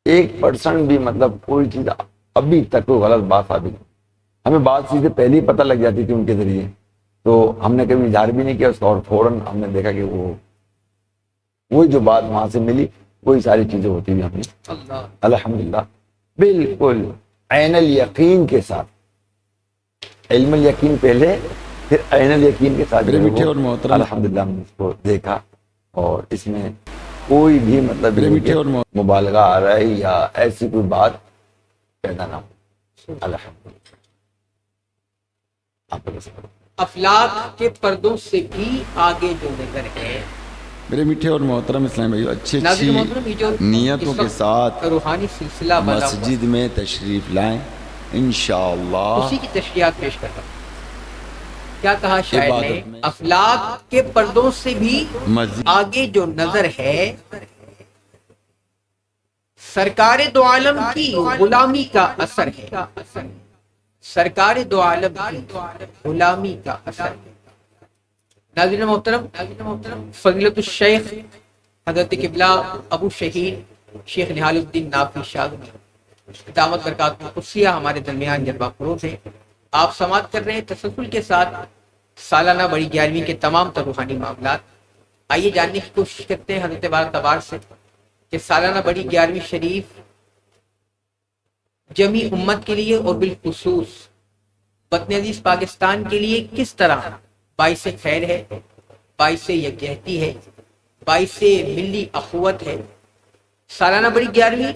Speaker 2: 1% بھی مطلب کوئی چیز ابھی تک کوئی غلط بات ثابت نہیں۔ ہمیں بعض چیزیں پہلے ہی پتہ لگ جاتی تھی ان کے ذریعے، تو ہم نے کبھی اظہار بھی نہیں کیا اس کا، اور فوراً ہم نے دیکھا کہ وہی جو بات وہاں سے ملی وہی ساری چیزیں ہوتی ہوئی ہم نے
Speaker 1: اللہ
Speaker 2: الحمدللہ بالکل عین الیقین کے ساتھ، علم الیقین پہلے پھر عین الیقین کے ساتھ
Speaker 3: میرے
Speaker 2: جو ہے
Speaker 3: میٹھے
Speaker 2: وہ
Speaker 3: اور محترم
Speaker 2: الحمدللہ ہم نے اس کو دیکھا، اور اس میں کوئی بھی مطلب
Speaker 3: میرے
Speaker 2: نہیں
Speaker 3: میٹھے
Speaker 2: کہ
Speaker 3: اور
Speaker 2: مبالغہ آ رہا ہے یا ایسی کوئی بات پیدا نہ ہو، الحمدللہ۔ آپ کو
Speaker 1: افلاک کے پردوں سے بھی آگے جو نظر ہے۔
Speaker 3: میرے میٹھے اور محترم اسلام بھائیو، اچھی
Speaker 1: ناظرین محترم، یہ جو
Speaker 3: نیتوں
Speaker 1: اس
Speaker 3: کے
Speaker 1: وقت
Speaker 3: ساتھ
Speaker 1: روحانی سلسلہ بنا ہوا ہے،
Speaker 3: مسجد میں تشریف لائیں انشاءاللہ۔
Speaker 1: اسی کی تشریحات پیش کرتا ہوں۔ کیا کہا شاعر نے؟
Speaker 3: عبادت میں
Speaker 1: افلاک کے پردوں سے بھی
Speaker 3: مزید
Speaker 1: آگے جو نظر ہے، سرکار دو عالم کی غلامی کا اثر ہے، سرکار دو عالم کی غلامی کا اثر ہے۔ ناظرین محترم، فضیلت الشیخ حضرت قبلہ ابو شہید شیخ نہال الدین نافی شاذلی دعوت برکات قدسیہ ہمارے درمیان جلوہ فروز ہیں۔ آپ سماعت کر رہے ہیں تسلسل کے ساتھ سالانہ بڑی 11ویں کے تمام تر روحانی معاملات۔ آئیے جاننے کی کوشش کرتے ہیں حضرت بار تبار سے کہ سالانہ بڑی 11ویں شریف جمی امت کے لیے اور بالخصوص وطن عزیز پاکستان کے لیے کس طرح باعث خیر ہے، باعث یکجہتی ہے، باعث ملی اخوت ہے۔ سالانہ بڑی 11ویں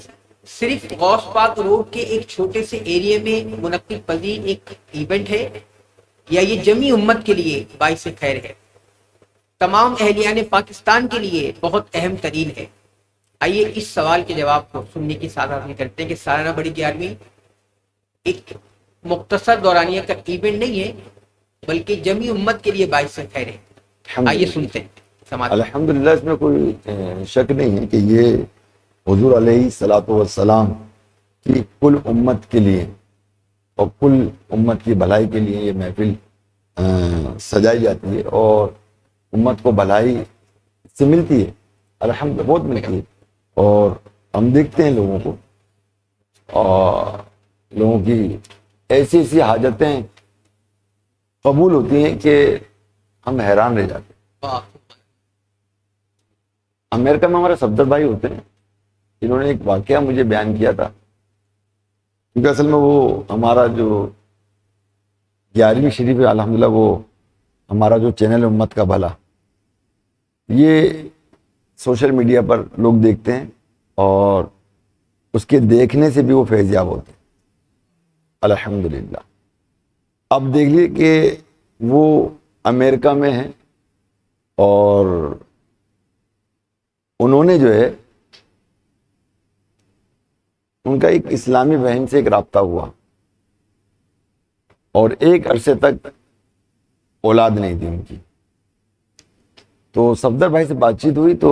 Speaker 1: صرف غوث پاک روڈ کے ایک چھوٹے سے ایریے میں منعقد پذیر ایک ایونٹ ہے یا یہ جمی امت کے لیے باعث خیر ہے، تمام اہلیان پاکستان کے لیے بہت اہم ترین ہے؟ آئیے اس سوال کے جواب کو سننے کی سعادت کرتے ہیں کہ سالانہ بڑی 11ویں ایک مختصر دورانیہ کا ایونٹ نہیں ہے بلکہ جمی امت کے لیے باعث خیر ہے۔ آئیے سنتے ہیں سماعت۔
Speaker 2: الحمدللہ اس میں کوئی شک نہیں ہے کہ یہ حضور علیہ الصلوۃ والسلام کی کل امت کے لیے اور کل امت کی بھلائی کے لیے یہ محفل سجائی جاتی ہے اور امت کو بھلائی سے ملتی ہے، الحمدللہ بہت ملتی ہے۔ اور ہم دیکھتے ہیں لوگوں کو اور لوگوں کی ایسی ایسی حاجتیں قبول ہوتی ہیں کہ ہم حیران رہ جاتے ہیں۔ امریکہ میں ہمارے صفدر بھائی ہوتے ہیں، انہوں نے ایک واقعہ مجھے بیان کیا تھا، کیونکہ اصل میں وہ ہمارا جو 11ویں شریف ہے الحمدللہ وہ ہمارا جو چینل امت کا بھلا یہ سوشل میڈیا پر لوگ دیکھتے ہیں اور اس کے دیکھنے سے بھی وہ فیض یاب ہوتے ہیں الحمدللہ۔ اب دیکھ لیے کہ وہ امریکہ میں ہیں اور انہوں نے جو ہے ان کا ایک اسلامی بہن سے ایک رابطہ ہوا اور ایک عرصے تک اولاد نہیں تھی ان کی، تو صفدر بھائی سے بات چیت ہوئی تو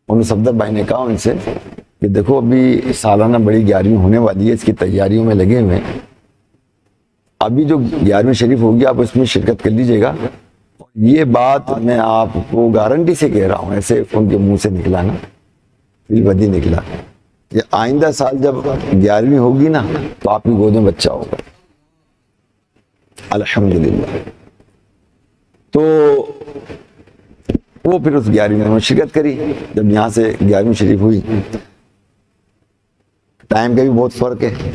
Speaker 2: صفدر بھائی نے کہا ان سے کہ دیکھو ابھی سالانہ بڑی 11ویں ہونے والی ہے، اس کی تیاریوں میں لگے ہوئے ہیں، ابھی جو 11ویں شریف ہوگی آپ اس میں شرکت کر لیجئے گا۔ یہ بات میں آپ کو گارنٹی سے کہہ رہا ہوں، ایسے ان کے منہ سے نکلا نا فی بدی نکلا، کہ آئندہ سال جب 11ویں ہوگی نا تو آپ کی گود میں بچہ ہوگا الحمدللہ۔ تو وہ پھر اس 11ویں میں شرکت کری۔ جب یہاں سے 11ویں شریف ہوئی، ٹائم کا بھی بہت فرق ہے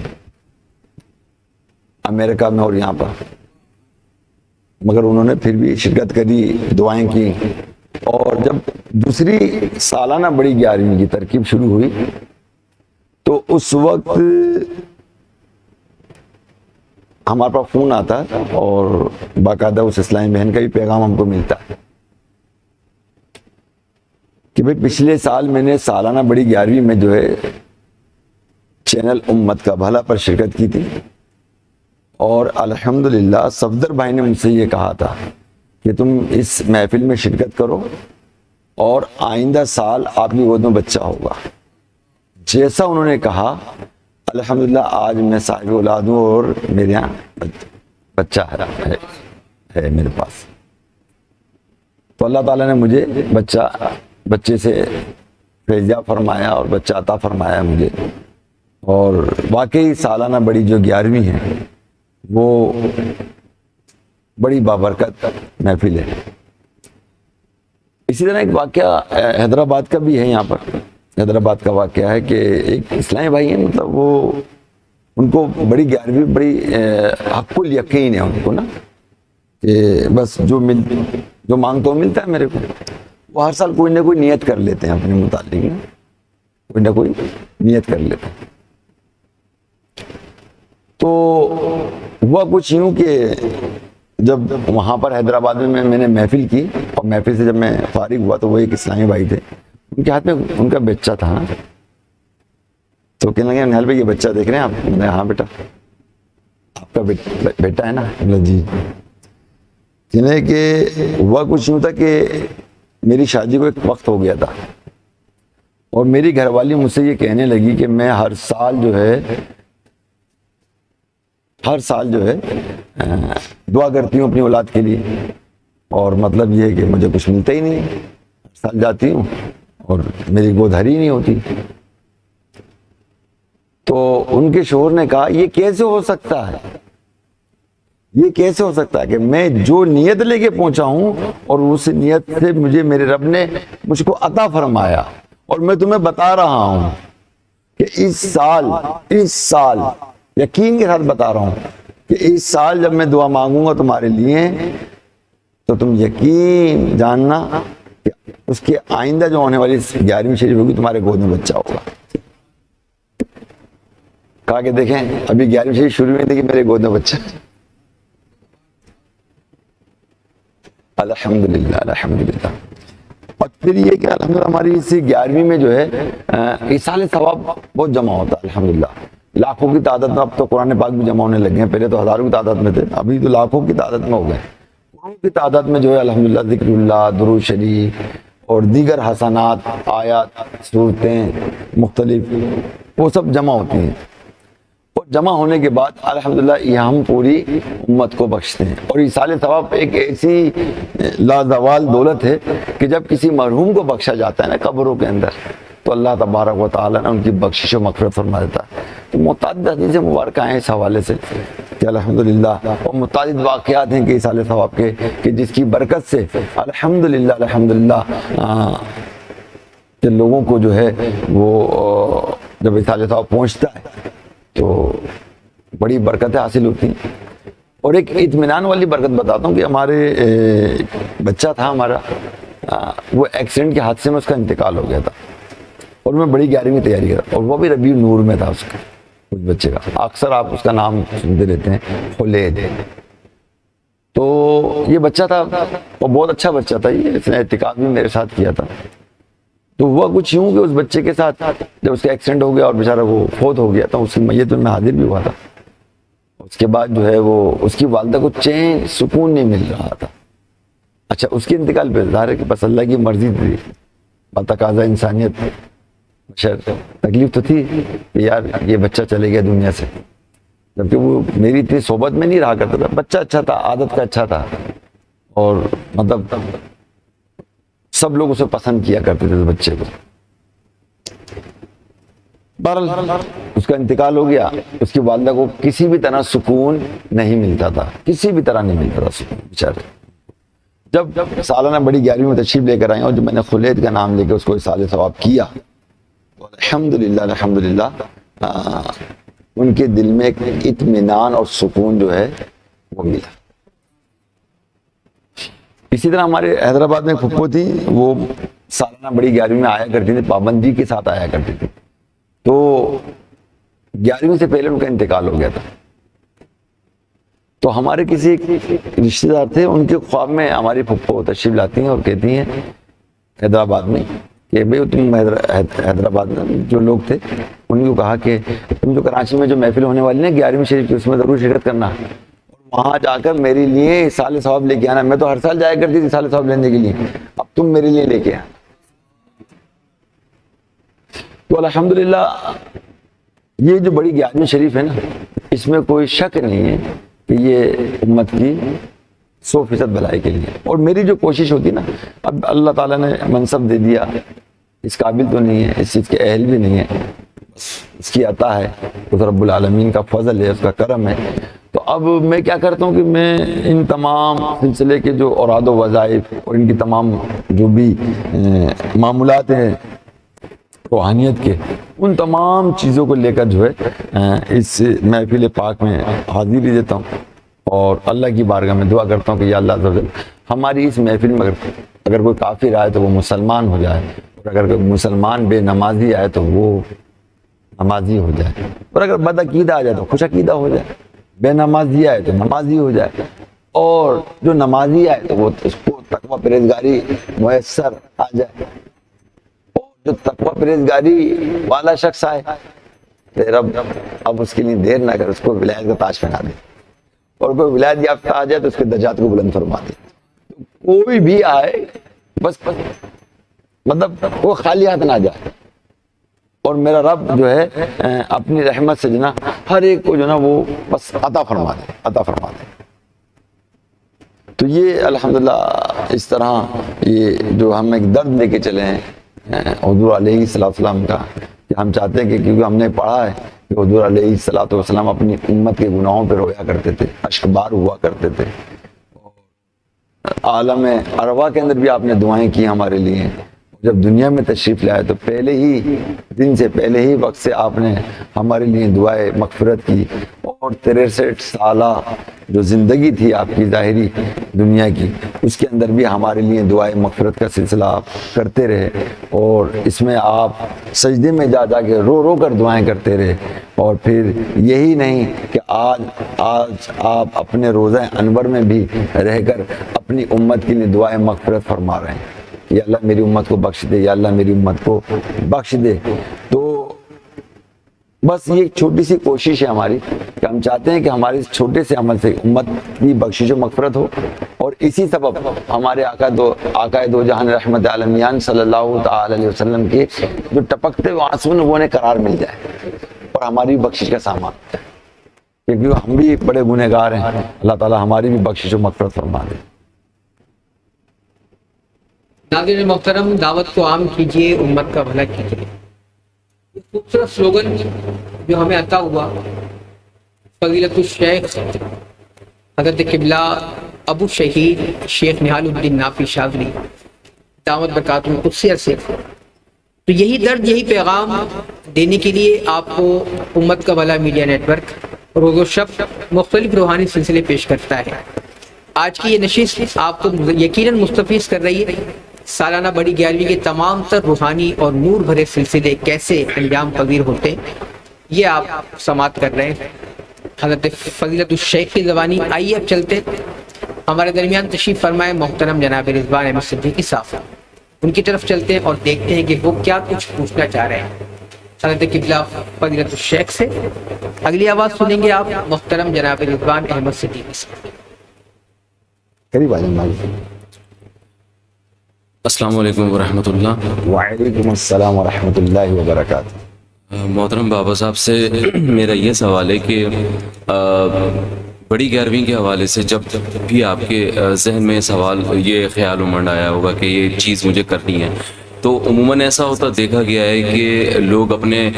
Speaker 2: امریکہ میں اور یہاں پر، مگر انہوں نے پھر بھی شرکت کری، دعائیں کی، اور جب دوسری سالانہ بڑی 11ویں کی ترکیب شروع ہوئی تو اس وقت ہمارے پاس فون آتا ہے اور باقاعدہ اس اسلامی بہن کا بھی پیغام ہم کو ملتا ہے کہ بھئی پچھلے سال میں نے سالانہ بڑی 11ویں میں جو ہے چینل امت کا بھلا پر شرکت کی تھی، اور الحمدللہ صفدر بھائی نے مجھ سے یہ کہا تھا کہ تم اس محفل میں شرکت کرو اور آئندہ سال آپ کی گود میں بچہ ہوگا۔ جیسا انہوں نے کہا الحمدللہ آج میں صاحب اولاد ہوں اور میرے یہاں بچہ ہے میرے پاس۔ تو اللہ تعالیٰ نے مجھے بچے سے فیضیاب فرمایا اور بچہ عطا فرمایا مجھے، اور واقعی سالانہ بڑی جو 11ویں ہے وہ بڑی بابرکت محفل ہے۔ اسی طرح ایک واقعہ حیدرآباد کا بھی ہے، یہاں پر حیدرآباد کا واقعہ ہے کہ ایک اسلامی بھائی ہیں، مطلب وہ ان کو بڑی 11ویں بڑی حق الیقین ہے ان کو نا، کہ بس جو مانگتا ہو ملتا ہے میرے کو۔ وہ ہر سال کوئی نہ کوئی نیت کر لیتے ہیں اپنے متعلق، کوئی نہ کوئی نیت کر لیتے ہیں۔ تو ہوا کچھ یوں کہ جب وہاں پر حیدرآباد میں نے محفل کی، اور محفل سے جب میں فارغ ہوا تو وہ ایک اسلامی بھائی تھے، ان کے ہاتھ میں ان کا بچہ تھا نا، تو کہنے لگے نہال بھائی یہ بچہ دیکھ رہے ہیں آپ؟ میں نے ہاں بیٹا آپ کا بیٹا ہے نا؟ جی۔ کہنے کہ ہوا کچھ یوں تھا کہ میری شادی کو ایک وقت ہو گیا تھا، اور میری گھر والی مجھ سے یہ کہنے لگی کہ میں ہر سال جو ہے دعا کرتی ہوں اپنی اولاد کے لیے، اور مطلب یہ ہے کہ مجھے کچھ ملتا ہی نہیں، ہر سال جاتی ہوں اور میری گود ہری نہیں ہوتی۔ تو ان کے شوہر نے کہا یہ کیسے ہو سکتا ہے، یہ کیسے ہو سکتا ہے کہ میں جو نیت لے کے پہنچا ہوں اور اس نیت سے مجھے میرے رب نے مجھ کو عطا فرمایا، اور میں تمہیں بتا رہا ہوں کہ اس سال یقین کے ساتھ بتا رہا ہوں کہ اس سال جب میں دعا مانگوں گا تمہارے لیے تو تم یقین جاننا کہ اس کے آئندہ جو ہونے والی 11ویں شریف ہوگی تمہارے گود میں بچہ ہوگا۔ کہا کہ دیکھیں ابھی 11ویں شریف شروع میں تھی کہ میرے گود میں بچہ۔ الحمدللہ الحمدللہ۔ اور پھر یہ کہ الحمدللہ ہماری اس 11ویں میں جو ہے ایصال ثواب بہت جمع ہوتا ہے الحمدللہ، لاکھوں کی تعداد میں۔ اب تو قرآن پاک بھی جمع ہونے لگے ہیں، پہلے تو ہزاروں کی تعداد میں تھے، ابھی تو لاکھوں کی تعداد میں ہو گئے۔ کروڑوں کی تعداد میں جو ہے الحمدللہ ذکر اللہ، درود شریف اور دیگر حسنات، آیات، صورتیں مختلف وہ سب جمع ہوتی ہیں، اور جمع ہونے کے بعد الحمدللہ یہ ہم پوری امت کو بخشتے ہیں۔ اور ایصال ثواب ایک ایسی لازوال دولت ہے کہ جب کسی مرحوم کو بخشا جاتا ہے نا قبروں کے اندر، تو اللہ تبارک و تعالیٰ نے ان کی بخشش و مغفرت فرما دیتا ہے۔ تو متعدد حدیثیں مبارکہ ہیں اس حوالے سے کہ الحمدللہ، اور متعدد واقعات ہیں کہ ایصال ثواب کے کہ جس کی برکت سے الحمدللہ کہ لوگوں کو جو ہے وہ جب ایصال ثواب پہنچتا ہے تو بڑی برکتیں حاصل ہوتی ہیں۔ اور ایک اطمینان والی برکت بتاتا ہوں کہ ہمارے بچہ تھا ہمارا، وہ ایکسیڈنٹ کے حادثے میں اس کا انتقال ہو گیا تھا، اور میں بڑی 11ویں تیاری کر، اور وہ بھی ربیع نور میں تھا اس کا، اس بچے کا، اکثر آپ اس کا نام سنتے رہتے ہیں خلید۔ تو یہ بچہ تھا اور بہت اچھا بچہ تھا، یہ اس نے اعتکاف بھی میرے ساتھ کیا تھا۔ تو ہوا کچھ یوں کہ اس بچے کے ساتھ جب اس کا ایکسیڈنٹ ہو گیا اور بیچارہ وہ فوت ہو گیا تھا، اس کی میت میں حاضر بھی ہوا تھا۔ اس کے بعد جو ہے وہ اس کی والدہ کو چین سکون نہیں مل رہا تھا۔ اچھا اس کے انتقال پہ ظاہر ہے کہ بس اللہ کی مرضی تھی، بتقاضا انسانیت بشر تکلیف تو تھی کہ یار یہ بچہ چلے گیا دنیا سے، جبکہ وہ میری اتنی صحبت میں نہیں رہا کرتا تھا، بچہ اچھا تھا، عادت کا اچھا تھا، اور مطلب سب لوگ اسے پسند کیا کرتے تھے اس بچے کو۔ بہرحال اس کا انتقال ہو گیا، اس کی والدہ کو کسی بھی طرح سکون نہیں ملتا تھا، کسی بھی طرح نہیں ملتا تھا سکون بیچارے۔ جب سالانہ بڑی 11ویں میں تشریف لے کر آئے اور جب میں نے خلید کا نام لے کے اس کو ایصال ثواب کیا، تو الحمدللہ ان کے دل میں ایک اطمینان اور سکون جو ہے وہ ملا۔ اسی طرح ہمارے حیدرآباد میں پھپھو تھی، وہ سالانہ بڑی 11ویں میں آیا کرتی تھی، پابندی کے ساتھ آیا کرتی تھی۔ تو 11ویں سے پہلے ان کا انتقال ہو گیا تھا، تو ہمارے کسی رشتہ دار تھے، ان کے خواب میں ہماری پھپھو تشریف لاتی ہیں اور کہتی ہیں حیدرآباد میں کہ بھئی تم حیدرآباد میں جو لوگ تھے ان کو کہا کہ تم جو کراچی میں جو محفل ہونے والی ہے 11ویں شریف کی، اس میں ضرور شرکت کرنا، اور وہاں جا کر میرے لیے ایصال ثواب لے کے آنا۔ میں تو ہر سال جایا کرتی تھی ایصال ثواب لینے کے لیے، اب تم میرے لیے لے کے آنا۔ تو الحمدللہ یہ جو بڑی 11ویں شریف ہے نا، اس میں کوئی شک نہیں ہے کہ یہ امت کی 100% بھلائی کے لیے، اور میری جو کوشش ہوتی نا، اب اللہ تعالیٰ نے منصب دے دیا، اس قابل تو نہیں ہے، اس چیز کے اہل بھی نہیں ہے، اس کی عطا ہے، اس رب العالمین کا فضل ہے، اس کا کرم ہے۔ تو اب میں کیا کرتا ہوں کہ میں ان تمام سلسلے کے جو اوراد و وظائف اور ان کی تمام جو بھی معمولات ہیں روحانیت کے، ان تمام چیزوں کو لے کر جو ہے اس محفل پاک میں حاضری دیتا ہوں، اور اللہ کی بارگاہ میں دعا کرتا ہوں کہ یا اللہ عز و جل ہماری اس محفل میں اگر کوئی کافر آئے تو وہ مسلمان ہو جائے، اور اگر کوئی مسلمان بے نمازی آئے تو وہ نمازی ہو جائے، اور اگر بد عقیدہ آ جائے تو خوش عقیدہ ہو جائے، بے نمازی آئے تو نمازی ہو جائے، اور جو نمازی آئے تو وہ اس کو تقویٰ پرہیزگاری میسر آ جائے، اور جو تقویٰ پرہیزگاری والا شخص آئے تو رب اب اس کے لیے دیر نہ کر اس کو ولایت کا تاج پہنا دے، اور کوئی ولایت یافتہ آ جائے تو اس کے درجات کو بلند فرما دے۔ کوئی بھی آئے بس مطلب وہ خالی ہاتھ نہ جائے، اور میرا رب جو ہے اپنی رحمت سے جو نا ہر ایک کو جو نا وہ بس عطا فرما دے. تو یہ الحمدللہ اس طرح یہ جو ہم ایک درد لے کے چلے ہیں حضور علیہ السلام کا، کہ ہم چاہتے ہیں کہ کیونکہ ہم نے پڑھا ہے کہ حضور علیہ السلام اپنی امت کے گناہوں پہ رویا کرتے تھے، اشک بار ہوا کرتے تھے. عالم ارواح کے اندر بھی آپ نے دعائیں کی ہمارے لیے. جب دنیا میں تشریف لائے تو پہلے ہی دن سے، پہلے ہی وقت سے آپ نے ہمارے لیے دعائیں مغفرت کی، اور 63 سالہ جو زندگی تھی آپ کی ظاہری دنیا کی، اس کے اندر بھی ہمارے لیے دعائیں مغفرت کا سلسلہ آپ کرتے رہے. اور اس میں آپ سجدے میں جا جا کے رو رو کر دعائیں کرتے رہے. اور پھر یہی نہیں کہ آج آپ اپنے روزہ انور میں بھی رہ کر اپنی امت کے لیے دعائیں مغفرت فرما رہے ہیں. یا اللہ میری امت کو بخش دے، یا اللہ میری امت کو بخش دے. تو بس یہ ایک چھوٹی سی کوشش ہے ہماری کہ ہم چاہتے ہیں کہ ہمارے اس چھوٹے سے عمل سے امت کی بخشش و مغفرت ہو، اور اسی سبب ہمارے آقا دو جہان رحمت عالمیان صلی اللہ تعالی علیہ وسلم کے جو ٹپکتے ہوئے آنسو ہیں وہ انہیں قرار مل جائے اور ہماری بخشش کا سامان، کیونکہ ہم بھی بڑے گنہگار ہیں. اللہ تعالی ہماری بھی بخشش و مغفرت فرما دے.
Speaker 1: ناظرین محترم، دعوت کو عام کیجیے، امت کا بھلا کیجیے. خوبصورت سلوگن جو ہمیں عطا ہوا فضیلت الشیخ حضرت قبلہ ابو شہید شیخ نہال الدین نافی شاذلی دامت برکاتہ القدسیہ سے، تو یہی درد، یہی پیغام دینے کے لیے آپ کو امت کا بھلا میڈیا نیٹ ورک روز و شب مختلف روحانی سلسلے پیش کرتا ہے. آج کی یہ نشست آپ کو یقیناً مستفیض کر رہی ہے. سالانہ بڑی 11ویں کے تمام تر روحانی اور نور بھرے سلسلے کیسے انجام پذیر ہوتے ہیں، یہ آپ سماعت کر رہے ہیں حضرت فضیلت الشیخ کی زبانی. آئیے اب چلتے ہمارے درمیان تشریف فرمائے محترم جناب رضوان احمد صدیقی صاحب، ان کی طرف چلتے ہیں اور دیکھتے ہیں کہ وہ کیا کچھ پوچھنا چاہ رہے ہیں حضرت قبلہ فضیلت الشیخ سے. اگلی آواز سنیں گے آپ محترم جناب رضوان احمد صدیقی صاحب.
Speaker 2: قریب آ جائیں.
Speaker 4: السلام علیکم ورحمۃ اللہ.
Speaker 2: وعلیکم السلام ورحمۃ اللہ وبرکاتہ.
Speaker 4: محترم بابا صاحب سے میرا یہ سوال ہے کہ بڑی 11ویں کے حوالے سے جب بھی آپ کے ذہن میں سوال یہ خیال امنڈ آیا ہوگا کہ یہ چیز مجھے کرنی ہے، تو عموماً ایسا ہوتا دیکھا گیا ہے کہ لوگ اپنے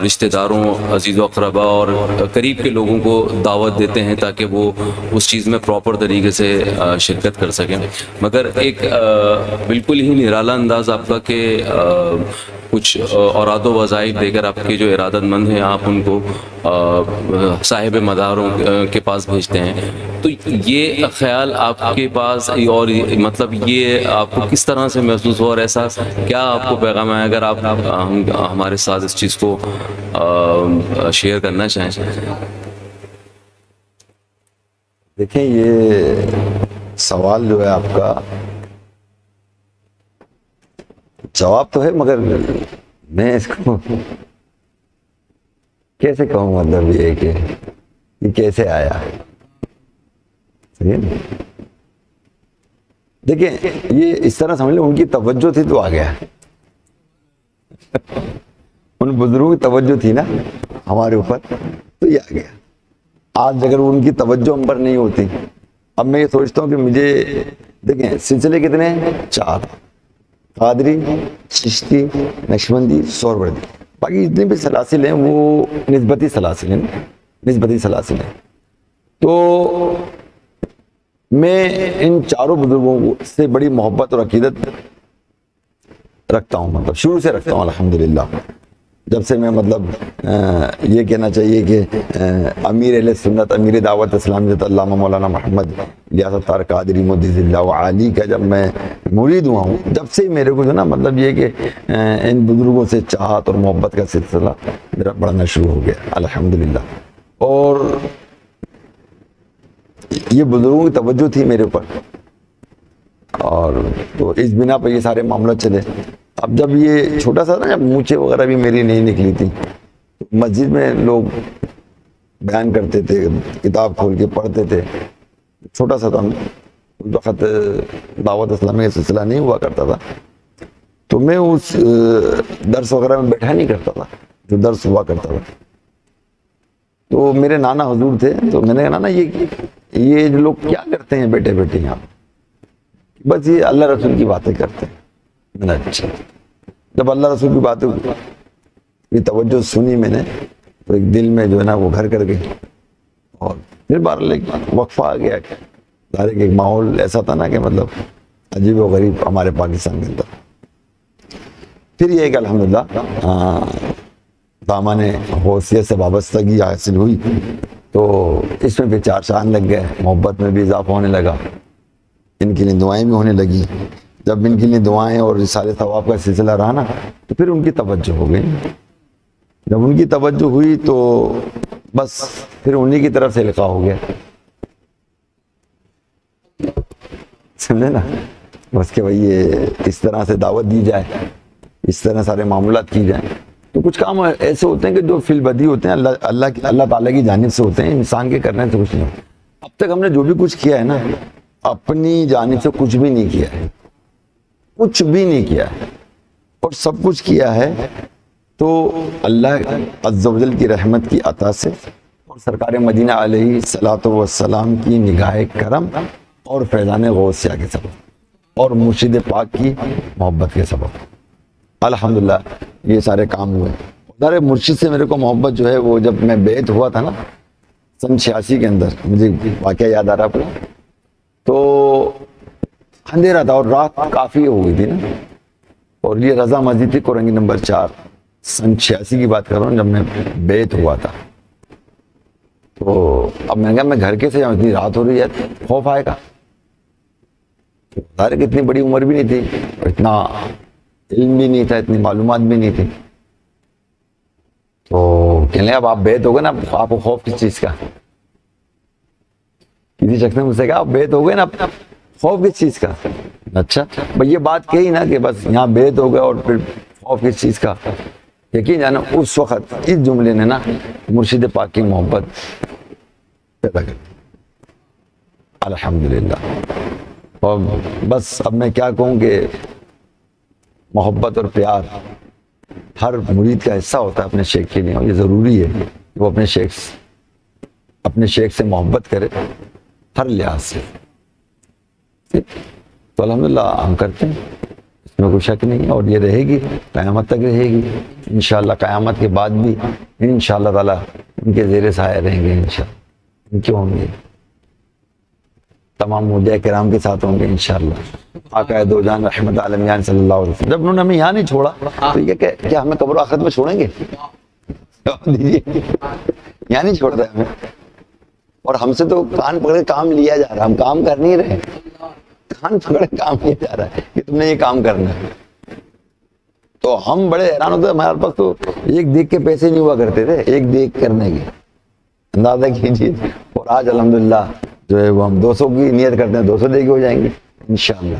Speaker 4: رشتہ داروں، عزیز و اقربا اور قریب کے لوگوں کو دعوت دیتے ہیں تاکہ وہ اس چیز میں پراپر طریقے سے شرکت کر سکیں، مگر ایک بالکل ہی نرالا انداز آپ کا کہ کچھ اوراد و وظائف دے کر آپ کے جو ارادت مند ہیں آپ ان کو صاحب مداروں کے پاس بھیجتے ہیں. تو یہ خیال آپ کے پاس اور مطلب یہ آپ کو کس طرح سے محسوس ہو، اور ایسا کیا آپ کو پیغام ہے اگر آپ ہمارے ساتھ اس چیز کو شیئر کرنا چاہیں؟
Speaker 2: دیکھیں یہ سوال جو ہے آپ کا جواب تو ہے، مگر میں اس کو کیسے کہوں، مطلب یہ ہے کہ یہ کیسے آیا. صحیح ہے نا؟ دیکھیں یہ اس طرح سمجھ لیں ان کی توجہ تھی تو آ گیا. ان بزرگوں کی توجہ تھی نا ہمارے اوپر تو یہ آ گیا. آج اگر ان کی توجہ ہم پر نہیں ہوتی، اب میں یہ سوچتا ہوں کہ مجھے دیکھیں سلسلے کتنے ہیں، 4: قادری، چشتی، نقشبندی، سہروردی. باقی جتنے بھی سلاسل ہیں وہ نسبتی سلاسل ہیں، نسبتی سلاسل ہیں. تو میں ان چاروں بزرگوں سے بڑی محبت اور عقیدت رکھتا ہوں، مطلب شروع سے رکھتا ہوں الحمدللہ. جب سے میں مطلب یہ کہنا چاہیے کہ امیر اہل سنت، امیر دعوت اسلامیت علامہ مولانا محمد الیاس اتار قادری مدثر اللہ علی کا جب میں مرید ہوا ہوں، جب سے میرے کو جو نا مطلب یہ کہ ان بزرگوں سے چاہت اور محبت کا سلسلہ میرا بڑھنا شروع ہو گیا الحمدللہ. اور یہ بزرگوں کی توجہ تھی میرے اوپر، اور تو اس بنا پر یہ سارے معاملات چلے. اب جب یہ چھوٹا سا نا، جب مونچھیں وغیرہ بھی میری نہیں نکلی تھی، مسجد میں لوگ بیان کرتے تھے، کتاب کھول کے پڑھتے تھے. چھوٹا سا تھا، اس وقت دعوت اسلامی کا سلسلہ نہیں ہوا کرتا تھا. تو میں اس درس وغیرہ میں بیٹھا نہیں کرتا تھا جو درس ہوا کرتا تھا. تو میرے نانا حضور تھے, تو میں نے کہا نانا یہ لوگ کیا کرتے ہیں بیٹھے بیٹھے یہاں؟ بس یہ اللہ رسول کی باتیں کرتے ہیں. میں نے اچھا. جب اللہ رسول کی باتیں یہ توجہ سنی میں نے, تو ایک دل میں جو ہے نا وہ گھر کر گئی. اور پھر بہرحال ایک وقفہ آ گیا. ظاہر ایک ماحول ایسا تھا نا کہ مطلب عجیب و غریب ہمارے پاکستان کے اندر. پھر یہ کہ الحمدللہ دامن غوثیت سے وابستگی حاصل ہوئی, تو اس میں پھر چار چاند لگ گئے, محبت میں بھی اضافہ ہونے لگا, ان کے لیے دعائیں بھی ہونے لگی. جب ان کے لیے دعائیں اور رسالے ثواب کا سلسلہ رہا نا, تو پھر ان کی توجہ ہو گئی. جب ان کی توجہ ہوئی تو بس پھر انہی کی طرف سے القاء ہو گیا. سمجھے نا, بس کہ بھائی یہ اس طرح سے دعوت دی جائے, اس طرح سارے معاملات کی جائیں. تو کچھ کام ایسے ہوتے ہیں کہ جو فی البدی ہوتے ہیں, اللہ تعالیٰ کی جانب سے ہوتے ہیں, انسان کے کرنے سے کچھ نہیں ہوتا. اب تک ہم نے جو بھی کچھ کیا ہے نا, اپنی جانب سے کچھ بھی نہیں کیا ہے, کچھ بھی نہیں کیا ہے, اور سب کچھ کیا ہے تو اللہ عز و جل کی رحمت کی عطا سے, اور سرکار مدینہ علیہ الصلوۃ والسلام کی نگاہ کرم اور فیضان غوثیہ کے سبب, اور مرشد پاک کی محبت کے سبب الحمدللہ یہ سارے کام ہوئے. سارے مرشد سے میرے کو محبت جو ہے وہ جب میں بیعت ہوا تھا نا سن 86 کے اندر, مجھے واقعہ یاد آ رہا پورا, تو اندھیرا تھا اور رات کافی ہو گئی تھی نا, اور یہ رضا مسجد تھی کورنگی نمبر 4, سن 86 کی بات کر رہا ہوں جب میں بیعت ہوا تھا. تو اب میں نے کہا میں گھر کے سے جاؤں, اتنی رات ہو رہی ہے, خوف آئے گا. ظاہر کہ اتنی بڑی عمر بھی نہیں تھی, اتنا علم بھی نہیں تھا, اتنی معلومات بھی نہیں تھی. تو کہنے اب آپ بیعت ہو گئے نا, آپ کو خوف کس چیز کا؟ کسی شخص نے مجھ سے کہا آپ بیعت ہو گئے نا, خوف کس چیز کا؟ اچھا بھائی یہ بات کہی نا کہ بس یہاں بیعت ہو گئے اور پھر خوف کس چیز کا. یقین جانا اس وقت اس جملے نے نا مرشد پاک کی محبت پیدا کر دی الحمدللہ. اور بس اب میں کیا کہوں کہ محبت اور پیار ہر مرید کا حصہ ہوتا ہے اپنے شیخ کے لیے, اور یہ ضروری ہے کہ وہ اپنے شیخ سے محبت کرے ہر لحاظ سے. تو الحمدللہ ہم کرتے ہیں, اس میں کوئی شک نہیں ہے, اور یہ رہے گی قیامت تک رہے گی انشاءاللہ. قیامت کے بعد بھی انشاءاللہ تعالی ان کے زیر سایہ رہیں گے انشاءاللہ. ان کے ہوں گے تمام اولیاء کرام کے ساتھ ہوں گے انشاءاللہ. آقا دو جان رحمت عالمیان صلی اللہ علیہ وسلم جب انہوں نے ہمیں یہاں نہیں چھوڑا تو یہ کیا ہمیں قبر و آخرت میں چھوڑیں گے؟ یہاں نہیں چھوڑ رہے ہمیں, اور ہم سے تو کان پکڑ کے کام لیا جا رہا ہے, ہم کام کر نہیں رہے, کان پکڑ کے کام لیا جا رہا ہے کہ تم نے یہ کام کرنا ہے. تو ہم بڑے حیران ہوتے ہیں, ہمارے پاس تو ایک دیکھ کے پیسے نہیں ہوا کرتے تھے, ایک دیکھ کرنے کے, اندازہ کیجیے. اور آج الحمدللہ جو ہے وہ ہم 200 کی نیت کرتے ہیں, 200 دے کے ہو جائیں گے انشاءاللہ.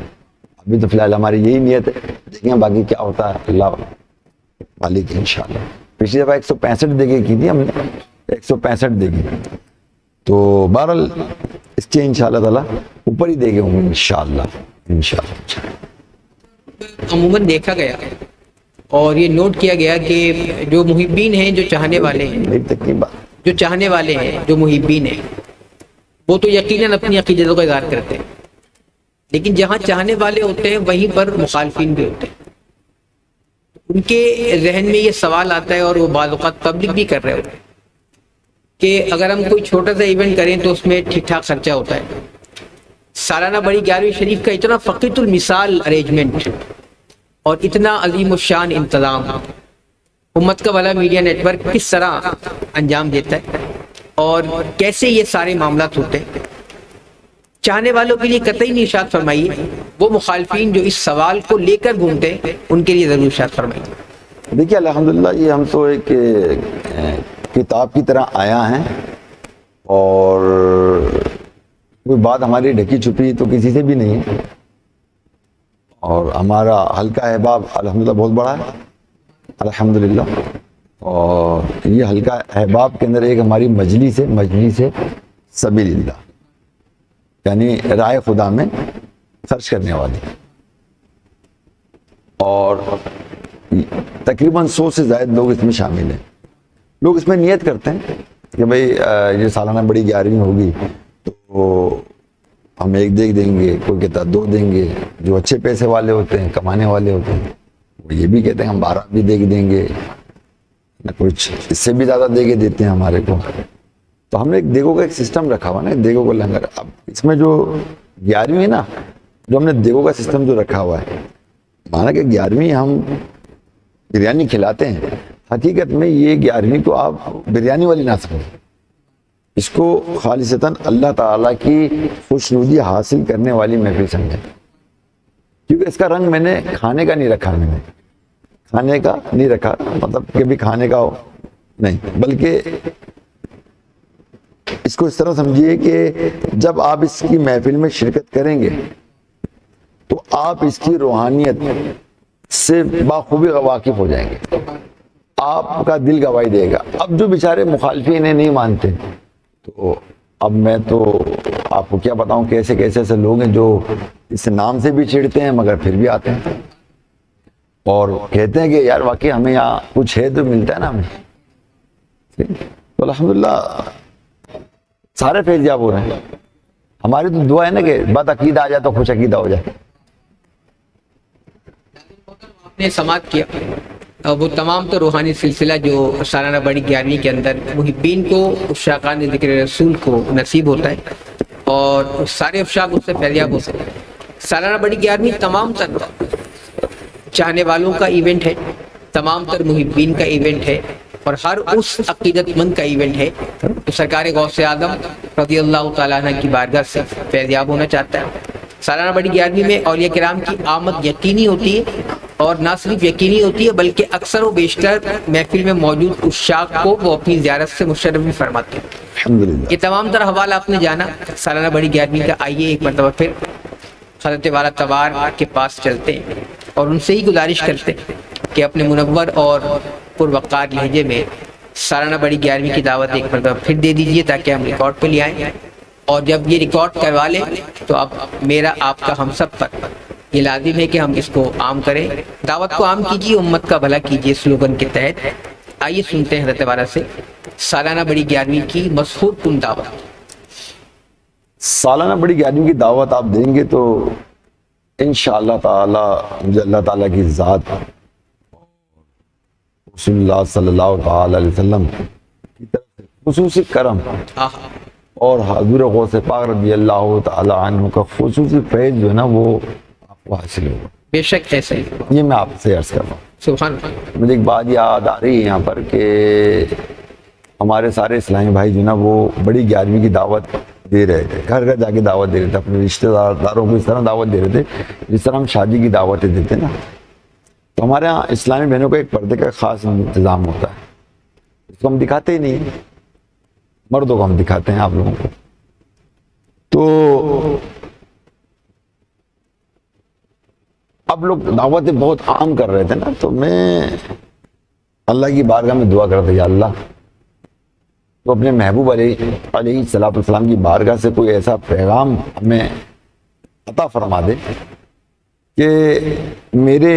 Speaker 2: ابھی تو فی الحال ہماری یہی نیت ہے, دیکھیں باقی کیا ہوتا ہے اللہ مالک انشاءاللہ. پچھلی دفعہ 165 دے کے کی تھی ہم نے, 165 دے کے, تو بہرحال اس کے انشاءاللہ تعالیٰ اوپر ہی دے گے ہوں گے انشاءاللہ.
Speaker 1: عموماً دیکھا گیا اور یہ نوٹ کیا گیا کہ جو محبین ہیں, جو چاہنے والے ہیں, جو چاہنے والے ہیں, جو محبین ہیں, وہ تو یقیناً اپنی عقیدتوں کا اظہار کرتے ہیں, لیکن جہاں چاہنے والے ہوتے ہیں وہیں پر مخالفین بھی ہوتے ہیں. ان کے ذہن میں یہ سوال آتا ہے, اور وہ بعض اوقات پبلک بھی کر رہے ہوتے ہیں, کہ اگر ہم کوئی چھوٹا سا ایونٹ کریں تو اس میں ٹھیک ٹھاک خرچہ ہوتا ہے. سالانہ بڑی 11ویں شریف کا اتنا فقیت المثال ارینجمنٹ اور اتنا عظیم الشان انتظام امت کا بھلا میڈیا نیٹ ورک کس طرح انجام دیتا ہے, اور کیسے یہ سارے معاملات ہوتے ہیں. چاہنے والوں کے لیے قطعی نہیں ارشاد فرمائیے, وہ مخالفین جو اس سوال کو لے کر گھومتے ہیں ان کے لیے ضرور ارشاد فرمائیے.
Speaker 2: دیکھیے الحمدللہ یہ ہم تو ایک کتاب کی طرح آیا ہیں, اور کوئی بات ہماری ڈھکی چھپی تو کسی سے بھی نہیں ہے, اور ہمارا حلقہ احباب الحمدللہ بہت بڑا ہے الحمدللہ. اور یہ حلقہ احباب کے اندر ایک ہماری مجلس ہے سبیل اللہ, یعنی رائے خدا میں خرچ کرنے والی. اور تقریباً 100 سے زائد لوگ اس میں شامل ہیں. لوگ اس میں نیت کرتے ہیں کہ بھئی یہ سالانہ بڑی 11ویں ہوگی تو ہم 1 دیں گے, کوئی کہتا 2 دیں گے. جو اچھے پیسے والے ہوتے ہیں, کمانے والے ہوتے ہیں, وہ یہ بھی کہتے ہیں ہم 12 بھی دیں گے, نہ کچھ اس سے بھی زیادہ دے کے دیتے ہیں ہمارے کو. تو ہم نے ایک دیگوں کا ایک سسٹم رکھا ہوا نا, دیگوں کو لنگر. اب اس میں جو 11ویں ہے نا, جو ہم نے دیگوں کا سسٹم جو رکھا ہوا ہے, مانا کہ 11ویں ہم بریانی کھلاتے ہیں, حقیقت میں یہ 11ویں کو آپ بریانی والی نہ سمجھیں, اس کو خالصتاً اللہ تعالیٰ کی خوشنودی حاصل کرنے والی محفل سمجھیں. کیونکہ اس کا رنگ میں نے کھانے کا نہیں رکھا, میں نے کھانے کا نہیں رکھا, مطلب کہ بھی کھانے کا ہو نہیں, بلکہ اس کو اس طرح سمجھیے کہ جب آپ اس کی محفل میں شرکت کریں گے تو آپ اس کی روحانیت سے بخوبی واقف ہو جائیں گے, آپ کا دل گواہی دے گا. اب جو بیچارے مخالفین انہیں نہیں مانتے, تو اب میں تو آپ کو کیا بتاؤں کیسے ایسے لوگ ہیں جو اس نام سے بھی چھڑتے ہیں مگر پھر بھی آتے ہیں اور کہتے ہیں کہ یار واقعی ہمیں یہاں کچھ ہے تو ملتا ہے نا ہمیں. تو الحمدللہ سارے فیضیاب ہو رہے ہیں. ہماری تو دعا ہے نا کہ بد عقیدہ آ جائے تو خوش عقیدہ ہو جائے.
Speaker 1: نے سماعت کیا وہ تمام تو روحانی سلسلہ جو سالانہ بڑی 11ویں کے اندر محبین کو عشاقان ذکر رسول کو نصیب ہوتا ہے اور سارے عشاق اس سے فیضیاب ہوتے ہیں. سالانہ بڑی 11ویں تمام تر چاہنے والوں کا ایونٹ ہے, تمام تر محبین کا ایونٹ ہے, اور ہر اس عقیدت مند کا ایونٹ ہے جو سرکار غوث اعظم رضی اللہ تعالیٰ عنہ کی بارگاہ سے فیضیاب ہونا چاہتا ہے. سالانہ بڑی 11ویں میں اولیاء کرام کی آمد یقینی ہوتی ہے, اور نہ صرف یقینی ہوتی ہے بلکہ اکثر و بیشتر محفل میں موجود عشاق کو وہ اپنی زیارت سے مشرف بھی فرماتے ہیں.
Speaker 2: الحمدللہ
Speaker 1: یہ تمام تر حوالہ آپ نے جانا سالانہ بڑی 11ویں کا. آئیے ایک مرتبہ پھر حضرت والا تبار کے پاس چلتے ہیں اور ان سے ہی گزارش کرتے ہیں کہ اپنے منور اور پروقار لہجے میں سالانہ بڑی 11ویں کی دعوت ایک مرتبہ پھر دے دیجئے تاکہ ہم ریکارڈ پہ لے آئیں, اور جب یہ ریکارڈ کروا لیں تو اب میرا آپ کا ہم سب پر یہ لازم ہے کہ ہم اس کو عام کریں. دعوت کو عام کیجیے, امت کا بھلا کیجیے سلوگن کے تحت. آئیے سنتے ہیں حضرت والا سے سالانہ بڑی 11ویں کی مسحور کن دعوت.
Speaker 2: سالانہ بڑی 11ویں کی دعوت آپ دیں گے تو انشاءاللہ تعالی مجھے اللہ تعالیٰ کی ذات رسول اللہ صلی اللہ تعالی علیہ وسلم کی طرف سے خصوصی کرم اور حضور غوث پاک رضی اللہ تعالی عنہ کا خصوصی فیض جو ہے نا وہ آپ کو حاصل ہوگا.
Speaker 1: بے شک ایسے ہی.
Speaker 2: یہ میں آپ سے عرض کر رہا ہوں.
Speaker 1: سبحان اللہ.
Speaker 2: مجھے ایک بات یاد آ رہی ہے یہاں پر کہ ہمارے سارے اسلامی بھائی جو نا وہ بڑی 11ویں کی دعوت دے رہے تھے, گھر گھر جا کے دعوت دے رہے تھے, اپنے رشتہ داروں کو اس طرح دعوت دے رہے تھے جس طرح ہم شادی کی دعوتیں دیتے نا. تو ہمارے ہاں اسلامی بہنوں کا ایک پردے کا خاص انتظام ہوتا ہے, اس کو ہم دکھاتے ہی نہیں, مردوں کو ہم دکھاتے ہیں آپ لوگوں کو. تو اب لوگ دعوتیں بہت عام کر رہے تھے نا, تو میں اللہ کی بارگاہ میں دعا کرتا یا اللہ تو اپنے محبوب علیہ الصلوۃ والسلام کی بارگاہ سے کوئی ایسا پیغام ہمیں عطا فرما دے کہ میرے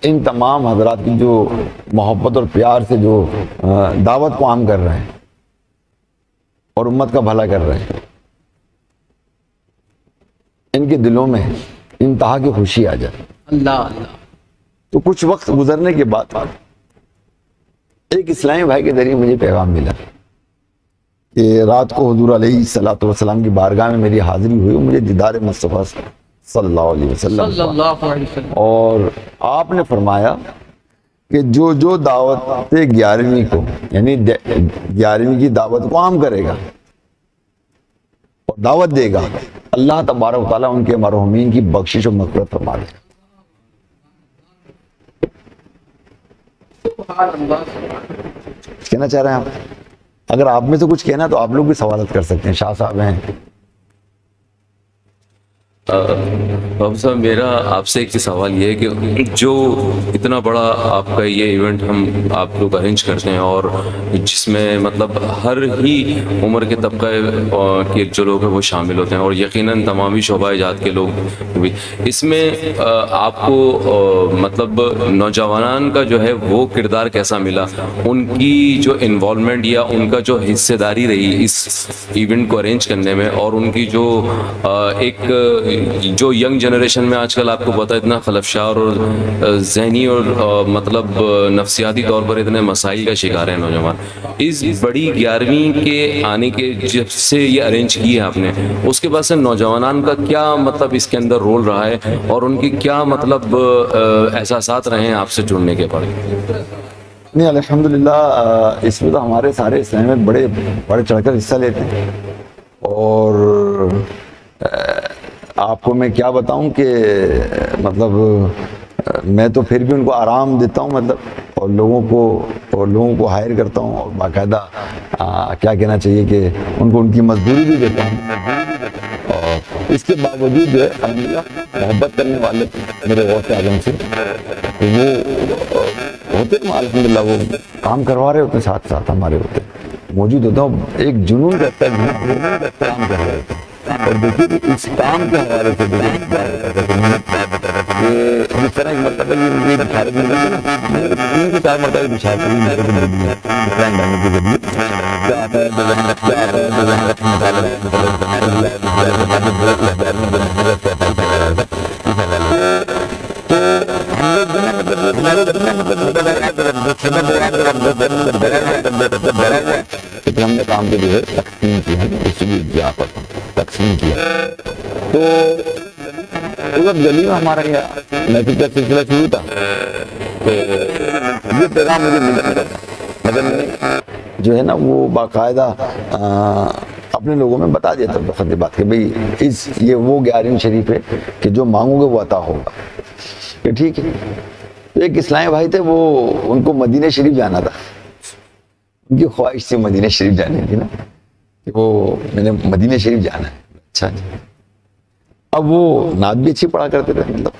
Speaker 2: ان تمام حضرات کی جو محبت اور پیار سے جو دعوت کو عام کر رہے ہیں اور امت کا بھلا کر رہے ہیں, ان کے دلوں میں انتہا کی خوشی آ جائے.
Speaker 1: اللہ اللہ.
Speaker 2: تو کچھ وقت گزرنے کے بعد ایک اسلامی بھائی کے ذریعے مجھے پیغام ملا کہ رات کو حضور علیہ الصلوۃ والسلام کی بارگاہ میں میری حاضری ہوئی, مجھے دیدار مصطفیٰ صلی اللہ علیہ وسلم
Speaker 1: صلی اللہ علیہ وسلم, اور
Speaker 2: آپ نے فرمایا کہ جو دعوت 11ویں کو یعنی 11ویں کی دعوت کو عام کرے گا اور دعوت دے گا, اللہ تبارک و تعالیٰ ان کے مرحومین کی بخشش و مغفرت فرما دے گا. کہنا چاہ رہے ہیں آپ؟ اگر آپ میں سے کچھ کہنا تو آپ لوگ بھی سوالات کر سکتے ہیں. شاہ صاحب ہیں.
Speaker 4: بابو صاحب میرا آپ سے ایک سوال یہ ہے کہ جو اتنا بڑا آپ کا یہ ایونٹ ہم آپ لوگ ارینج کرتے ہیں اور جس میں مطلب ہر ہی عمر کے طبقہ کے جو لوگ ہیں وہ شامل ہوتے ہیں اور یقیناً تمامی شعبۂ جات کے لوگ بھی، اس میں آپ کو مطلب نوجوانان کا جو ہے وہ کردار کیسا ملا، ان کی جو انوالومنٹ یا ان کا جو حصہ داری رہی اس ایونٹ کو ارینج کرنے میں، اور ان کی جو ایک جو ینگ جنریشن میں آج کل آپ کو پتہ ہے اتنا خلفشار اور ذہنی اور مطلب نفسیاتی طور پر اتنے مسائل کا شکار ہے نوجوان، اس بڑی 11ویں کے آنے کے جب سے یہ ارینج کی ہے آپ نے، اس کے بعد سے نوجوانان کا کیا مطلب اس کے اندر رول رہا ہے اور ان کی کیا مطلب احساسات رہے ہیں آپ سے جڑنے کے بعد؟
Speaker 2: نہیں الحمدللہ اس میں تو ہمارے سارے اسلام میں بڑے بڑے چڑھ کر حصہ لیتے ہیں، اور آپ کو میں کیا بتاؤں کہ مطلب میں تو پھر بھی ان کو آرام دیتا ہوں مطلب، اور لوگوں کو ہائر کرتا ہوں، اور باقاعدہ کیا کہنا چاہیے کہ ان کو ان کی مزدوری بھی دیتا ہوں، اور اس کے باوجود جو ہے الحمدللہ محبت کرنے والے میرے غوث اعظم سے وہ ہوتے ہیں، الحمدللہ وہ کام کروا رہے ہوتے ہیں، ساتھ ساتھ ہمارے ہوتے ہیں، موجود ہوتے ہیں، ایک جنون رہتا ہے، کام کر رہے ہوتے ہیں، اور دیکھیے کہ اس کام کے حوالے سے جس طرح ایک مرتبہ یہ مجھے بشارت مل رہی ہے نا، تین سے چار مرتبہ بشارت ہوئی میرے کو ملی ہے اسلام بھائی کے ذریعے، پھر ہم نے کام کے جو ہے تقسیم کی ہے، اس لیے تقسیم کیا، تو اس وقت گلی میں ہمارا یہ محفل کا سلسلہ شروع تھا، تو یہ پیغام مجھے ملا، مگر جو ہے نا وہ باقاعدہ اپنے لوگوں میں بتا دیا تھا بخت بات کہ بھئی یہ وہ 11ویں شریف ہے کہ جو مانگو گے وہ عطا ہوگا، کہ ٹھیک ہے۔ تو ایک اسلامی بھائی تھے، وہ ان کو مدینہ شریف جانا تھا، ان کی خواہش تھی مدینہ شریف جانے کی نا، کہ وہ میں نے مدینہ شریف جانا ہے، اچھا جی۔ اب وہ نعت بھی اچھی پڑھا کرتے تھے، مطلب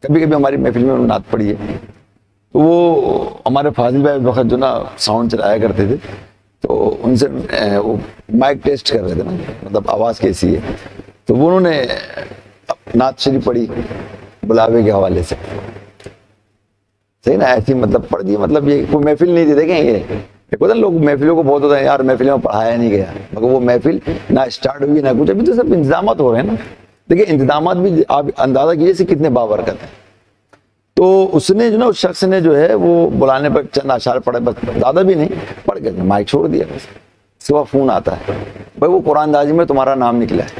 Speaker 2: کبھی کبھی ہماری محفل میں انہوں نے نعت پڑھی ہے، تو وہ ہمارے فاضل بھائی وقت جو نا ساؤنڈ چلایا کرتے تھے، تو ان سے وہ مائک ٹیسٹ کر رہے تھے نا، مطلب آواز کیسی ہے، تو وہ انہوں نے نعت شریف پڑھی بلاوے کے حوالے سے، صحیح نا، ایسی مطلب پڑھ دی، مطلب یہ کوئی محفل نہیں تھی، دیکھیں یہ ہوتا ہے لوگ محفلوں کو بہت ہوتا ہے یار محفلوں میں پڑھایا نہیں گیا، مگر وہ محفل نہ اسٹارٹ ہوئی نہ کچھ، ابھی تو سب انتظامات ہو رہے ہیں نا، دیکھیں انتظامات بھی آپ اندازہ کیجیے سے کتنے بابرکت ہیں۔ تو اس نے جو نا اس شخص نے جو ہے وہ بلانے پر چند اشعار پڑھے، بس زیادہ بھی نہیں پڑھ کے مائک چھوڑ دیا، بس صبح فون آتا ہے بھائی وہ قرآن دازی میں تمہارا نام نکلا ہے،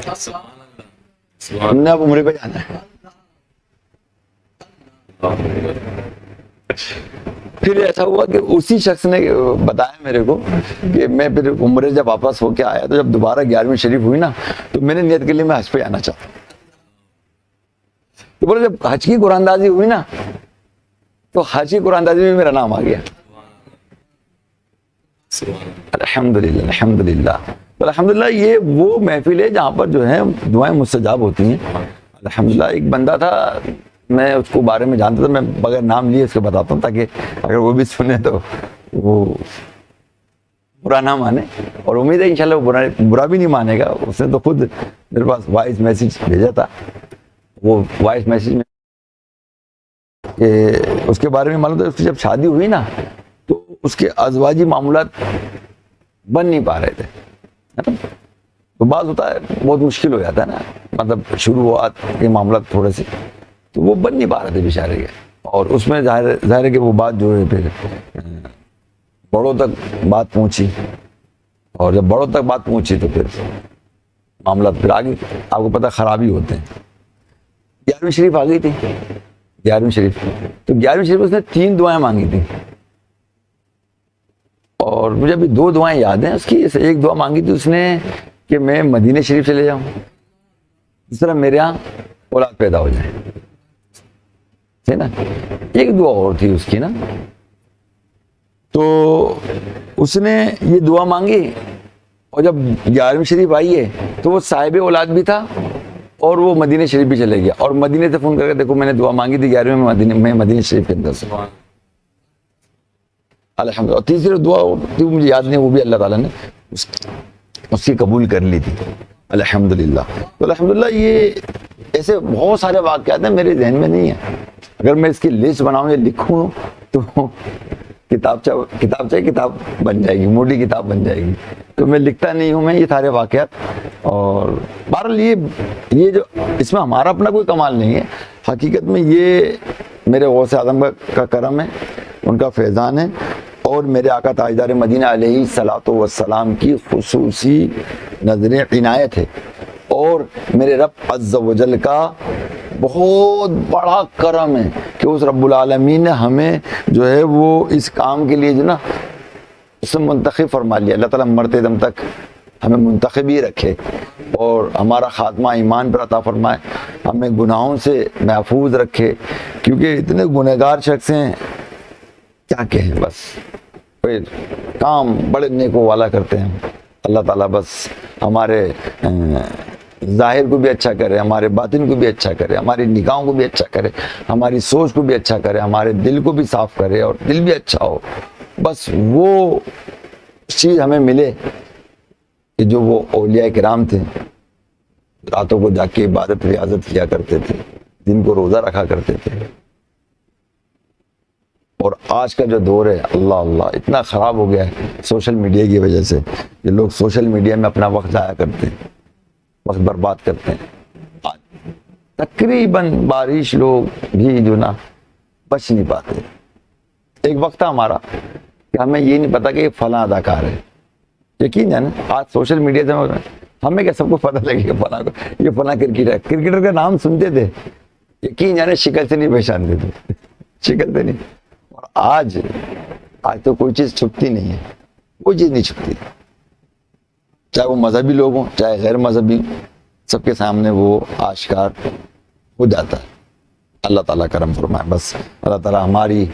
Speaker 2: ہم نے اب عمرے پہ جانا ہے۔ پھر ایسا ہوا کہ اسی شخص نے بتایا میرے کو کہ میں پھر عمرے جب واپس ہو کے آیا تو جب دوبارہ 11ویں شریف ہوئی نا، تو میں نے نیت کے لیے میں حج پہ جانا چاہتا ہوں، تو بولے جب حج کی قرآن دازی ہوئی نا تو حج کی قرآن دازی میں میرا نام آ گیا، الحمدللہ الحمدللہ۔ تو الحمدللہ یہ وہ محفل ہے جہاں پر جو ہے دعائیں مستجاب ہوتی ہیں، الحمدللہ۔ ایک بندہ تھا، میں اس کو بارے میں جانتا تھا، میں بغیر نام لیے اس کو بتاتا ہوں تاکہ اگر وہ بھی سنے تو وہ برا نہ مانے، اور امید ہے انشاءاللہ وہ برا بھی نہیں مانے گا۔ اس نے تو خود میرے پاس وائس میسیج بھیجا تھا، وہ وائس میسیج میں کہ اس کے بارے میں معلوم تھا اس کی جب شادی ہوئی نا تو اس کے ازواجی معاملات بن نہیں پا رہے تھے، تو بعض ہوتا ہے بہت مشکل ہو جاتا ہے نا، مطلب شروعات کے معاملات تھوڑے سے تو وہ بن نہیں پا رہے تھے بیچارے کے، اور اس میں ظاہر ہے کہ وہ بات جو ہے پھر بڑوں تک بات پہنچی، اور جب بڑوں تک بات پہنچی تو پھر معاملات پھر آگے آپ کو پتہ خرابی ہوتے ہیں۔ 11ویں شریف آ گئی تھی، 11ویں شریف، تو 11ویں شریف اس نے 3 دعائیں مانگی تھیں، اور مجھے ابھی 2 دعائیں یاد ہیں اس کی۔ ایک دعا مانگی تھی اس نے کہ میں مدینہ شریف چلے جاؤں، دوسرا میرے یہاں اولاد پیدا ہو جائے، ہے نا۔ ایک دعا اور تھی اس کی نا، تو اس نے یہ دعا مانگی، اور جب 11ویں شریف آئی ہے تو وہ صاحب اولاد بھی تھا اور وہ مدینہ شریف بھی چلے گیا, اور مدینے سے فون کر کے دیکھو میں نے دعا مانگی تھی 11ویں میں مدینہ شریف کے اندر سے, الحمدللہ. اور تیسری دعا تھی مجھے یاد نہیں, وہ بھی اللہ تعالیٰ نے اس کی قبول کر لی تھی الحمدللہ. تو الحمدللہ یہ ایسے بہت سارے واقعات ہیں میرے ذہن میں نہیں ہیں. اگر میں اس کی لسٹ بناؤں یا لکھوں تو کتاب بن جائے گی, موٹی کتاب بن جائے گی. تو میں لکھتا نہیں ہوں میں یہ سارے واقعات. اور بہرحال یہ جو اس میں ہمارا اپنا کوئی کمال نہیں ہے, حقیقت میں یہ میرے غوث اعظم کا کرم ہے, ان کا فیضان ہے, اور میرے آقا تاجدار مدینہ علیہ الصلوۃ والسلام کی خصوصی نظر عنایت ہے, اور میرے رب عز و جل کا بہت بڑا کرم ہے کہ اس رب العالمین نے ہمیں جو ہے وہ اس کام کے لیے جو نا اس سے منتخب فرما لیا. اللہ تعالیٰ مرتے دم تک ہمیں منتخب ہی رکھے اور ہمارا خاتمہ ایمان پر عطا فرمائے, ہمیں گناہوں سے محفوظ رکھے, کیونکہ اتنے گنہگار شخص ہیں کیا کہیں, بس کام بڑے نیکوں والا کرتے ہیں. اللہ تعالیٰ بس ہمارے ظاہر کو بھی اچھا کرے, ہمارے باطن کو بھی اچھا کرے, ہماری نگاہوں کو بھی اچھا کرے, ہماری سوچ کو بھی اچھا کرے, ہمارے دل کو بھی صاف کرے اور دل بھی اچھا ہو. بس وہ چیز ہمیں ملے کہ جو وہ اولیاء کرام تھے, راتوں کو جا کے عبادت ریاضت کیا کرتے تھے, دن کو روزہ رکھا کرتے تھے. اور آج کا جو دور ہے اللہ اللہ اتنا خراب ہو گیا ہے سوشل میڈیا کی وجہ سے کہ لوگ سوشل میڈیا میں اپنا وقت ضائع کرتے ہیں, وقت برباد کرتے ہیں. تقریباً بارش لوگ بھی جو نا بچ نہیں پاتے. ایک وقت تھا ہمارا کہ ہمیں یہ نہیں پتا کہ یہ فلاں اداکار ہے, یقین ہے نا. آج سوشل میڈیا سے ہمیں کیا سب کو پتہ لگے کہ فلاں یہ فلاں کرکٹر کا نام سنتے تھے, یقین ہے نا شکل سے نہیں پہچانتے تھے, شکل سے نہیں. اور آج تو کوئی چیز چھپتی نہیں ہے, کوئی چیز نہیں چھپتی, چاہے وہ مذہبی لوگ ہوں چاہے غیر مذہبی, سب کے سامنے وہ آشکار ہو جاتا ہے. اللہ تعالیٰ کرم فرمائے, بس اللہ تعالیٰ ہماری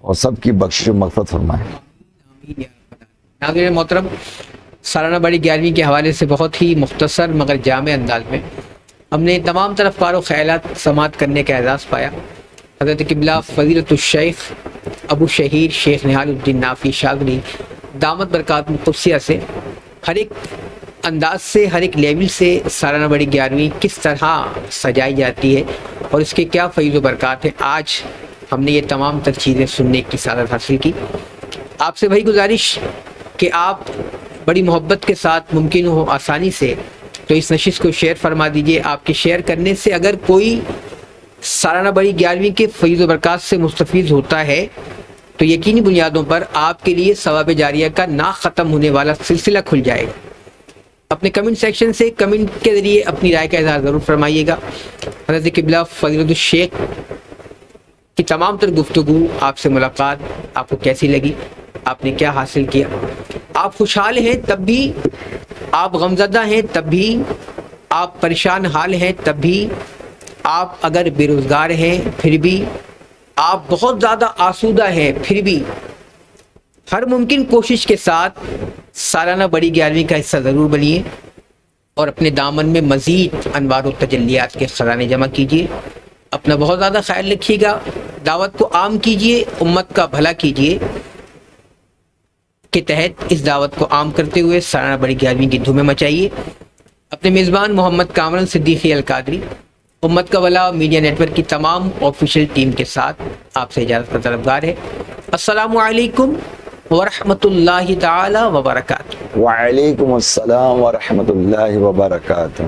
Speaker 2: اور سب کی بخشش و مغفرت فرمائے.
Speaker 1: ناظرین محترم, سالانہ بڑی 11ویں کے حوالے سے بہت ہی مختصر مگر جامع انداز میں ہم نے تمام طرف کار و خیالات سماعت کرنے کا اعزاز پایا. حضرت قبلہ فضیلت الشیخ ابو شہیر شیخ نہال الدین نافی شاذلی دامت برکات قدسیہ سے ہر ایک انداز سے, ہر ایک لیول سے سالانہ بڑی 11ویں کس طرح سجائی جاتی ہے اور اس کے کیا فیض و برکات ہیں, آج ہم نے یہ تمام تر چیزیں سننے کی سعادت حاصل کی. آپ سے وہی گزارش کہ آپ بڑی محبت کے ساتھ ممکن ہو آسانی سے تو اس نشست کو شیئر فرما دیجئے. آپ کے شیئر کرنے سے اگر کوئی سالانہ بڑی 11ویں کے فیض و برکات سے مستفید ہوتا ہے تو یقینی بنیادوں پر آپ کے لیے ثواب جاریہ کا نہ ختم ہونے والا سلسلہ کھل جائے گا. اپنے کمنٹ سیکشن سے کمنٹ کے ذریعے اپنی رائے کا اظہار ضرور فرمائیے گا. حضرت قبلہ فضیلت الشیخ کی تمام تر گفتگو, آپ سے ملاقات آپ کو کیسی لگی, آپ نے کیا حاصل کیا, آپ خوشحال ہیں تب بھی, آپ غمزدہ ہیں تب بھی, آپ پریشان حال ہیں تب بھی, آپ اگر بے روزگار ہیں پھر بھی, آپ بہت زیادہ آسودہ ہیں پھر بھی, ہر ممکن کوشش کے ساتھ سالانہ بڑی 11ویں کا حصہ ضرور بنیے اور اپنے دامن میں مزید انوار و تجلیات کے خزانے جمع کیجیے. اپنا بہت زیادہ خیال رکھیے گا, دعوت کو عام کیجیے, امت کا بھلا کیجیے کے تحت اس دعوت کو عام کرتے ہوئے سالانہ بڑی 11ویں کی دھومیں مچائیے. اپنے میزبان محمد کامران صدیقی القادری, امت کا بھلا میڈیا نیٹ ورک کی تمام آفیشیل ٹیم کے ساتھ آپ سے اجازت کا طلبگار ہے. السلام علیکم ورحمۃ اللہ تعالی وبرکاتہ.
Speaker 2: وعلیکم السلام ورحمۃ اللہ وبرکاتہ.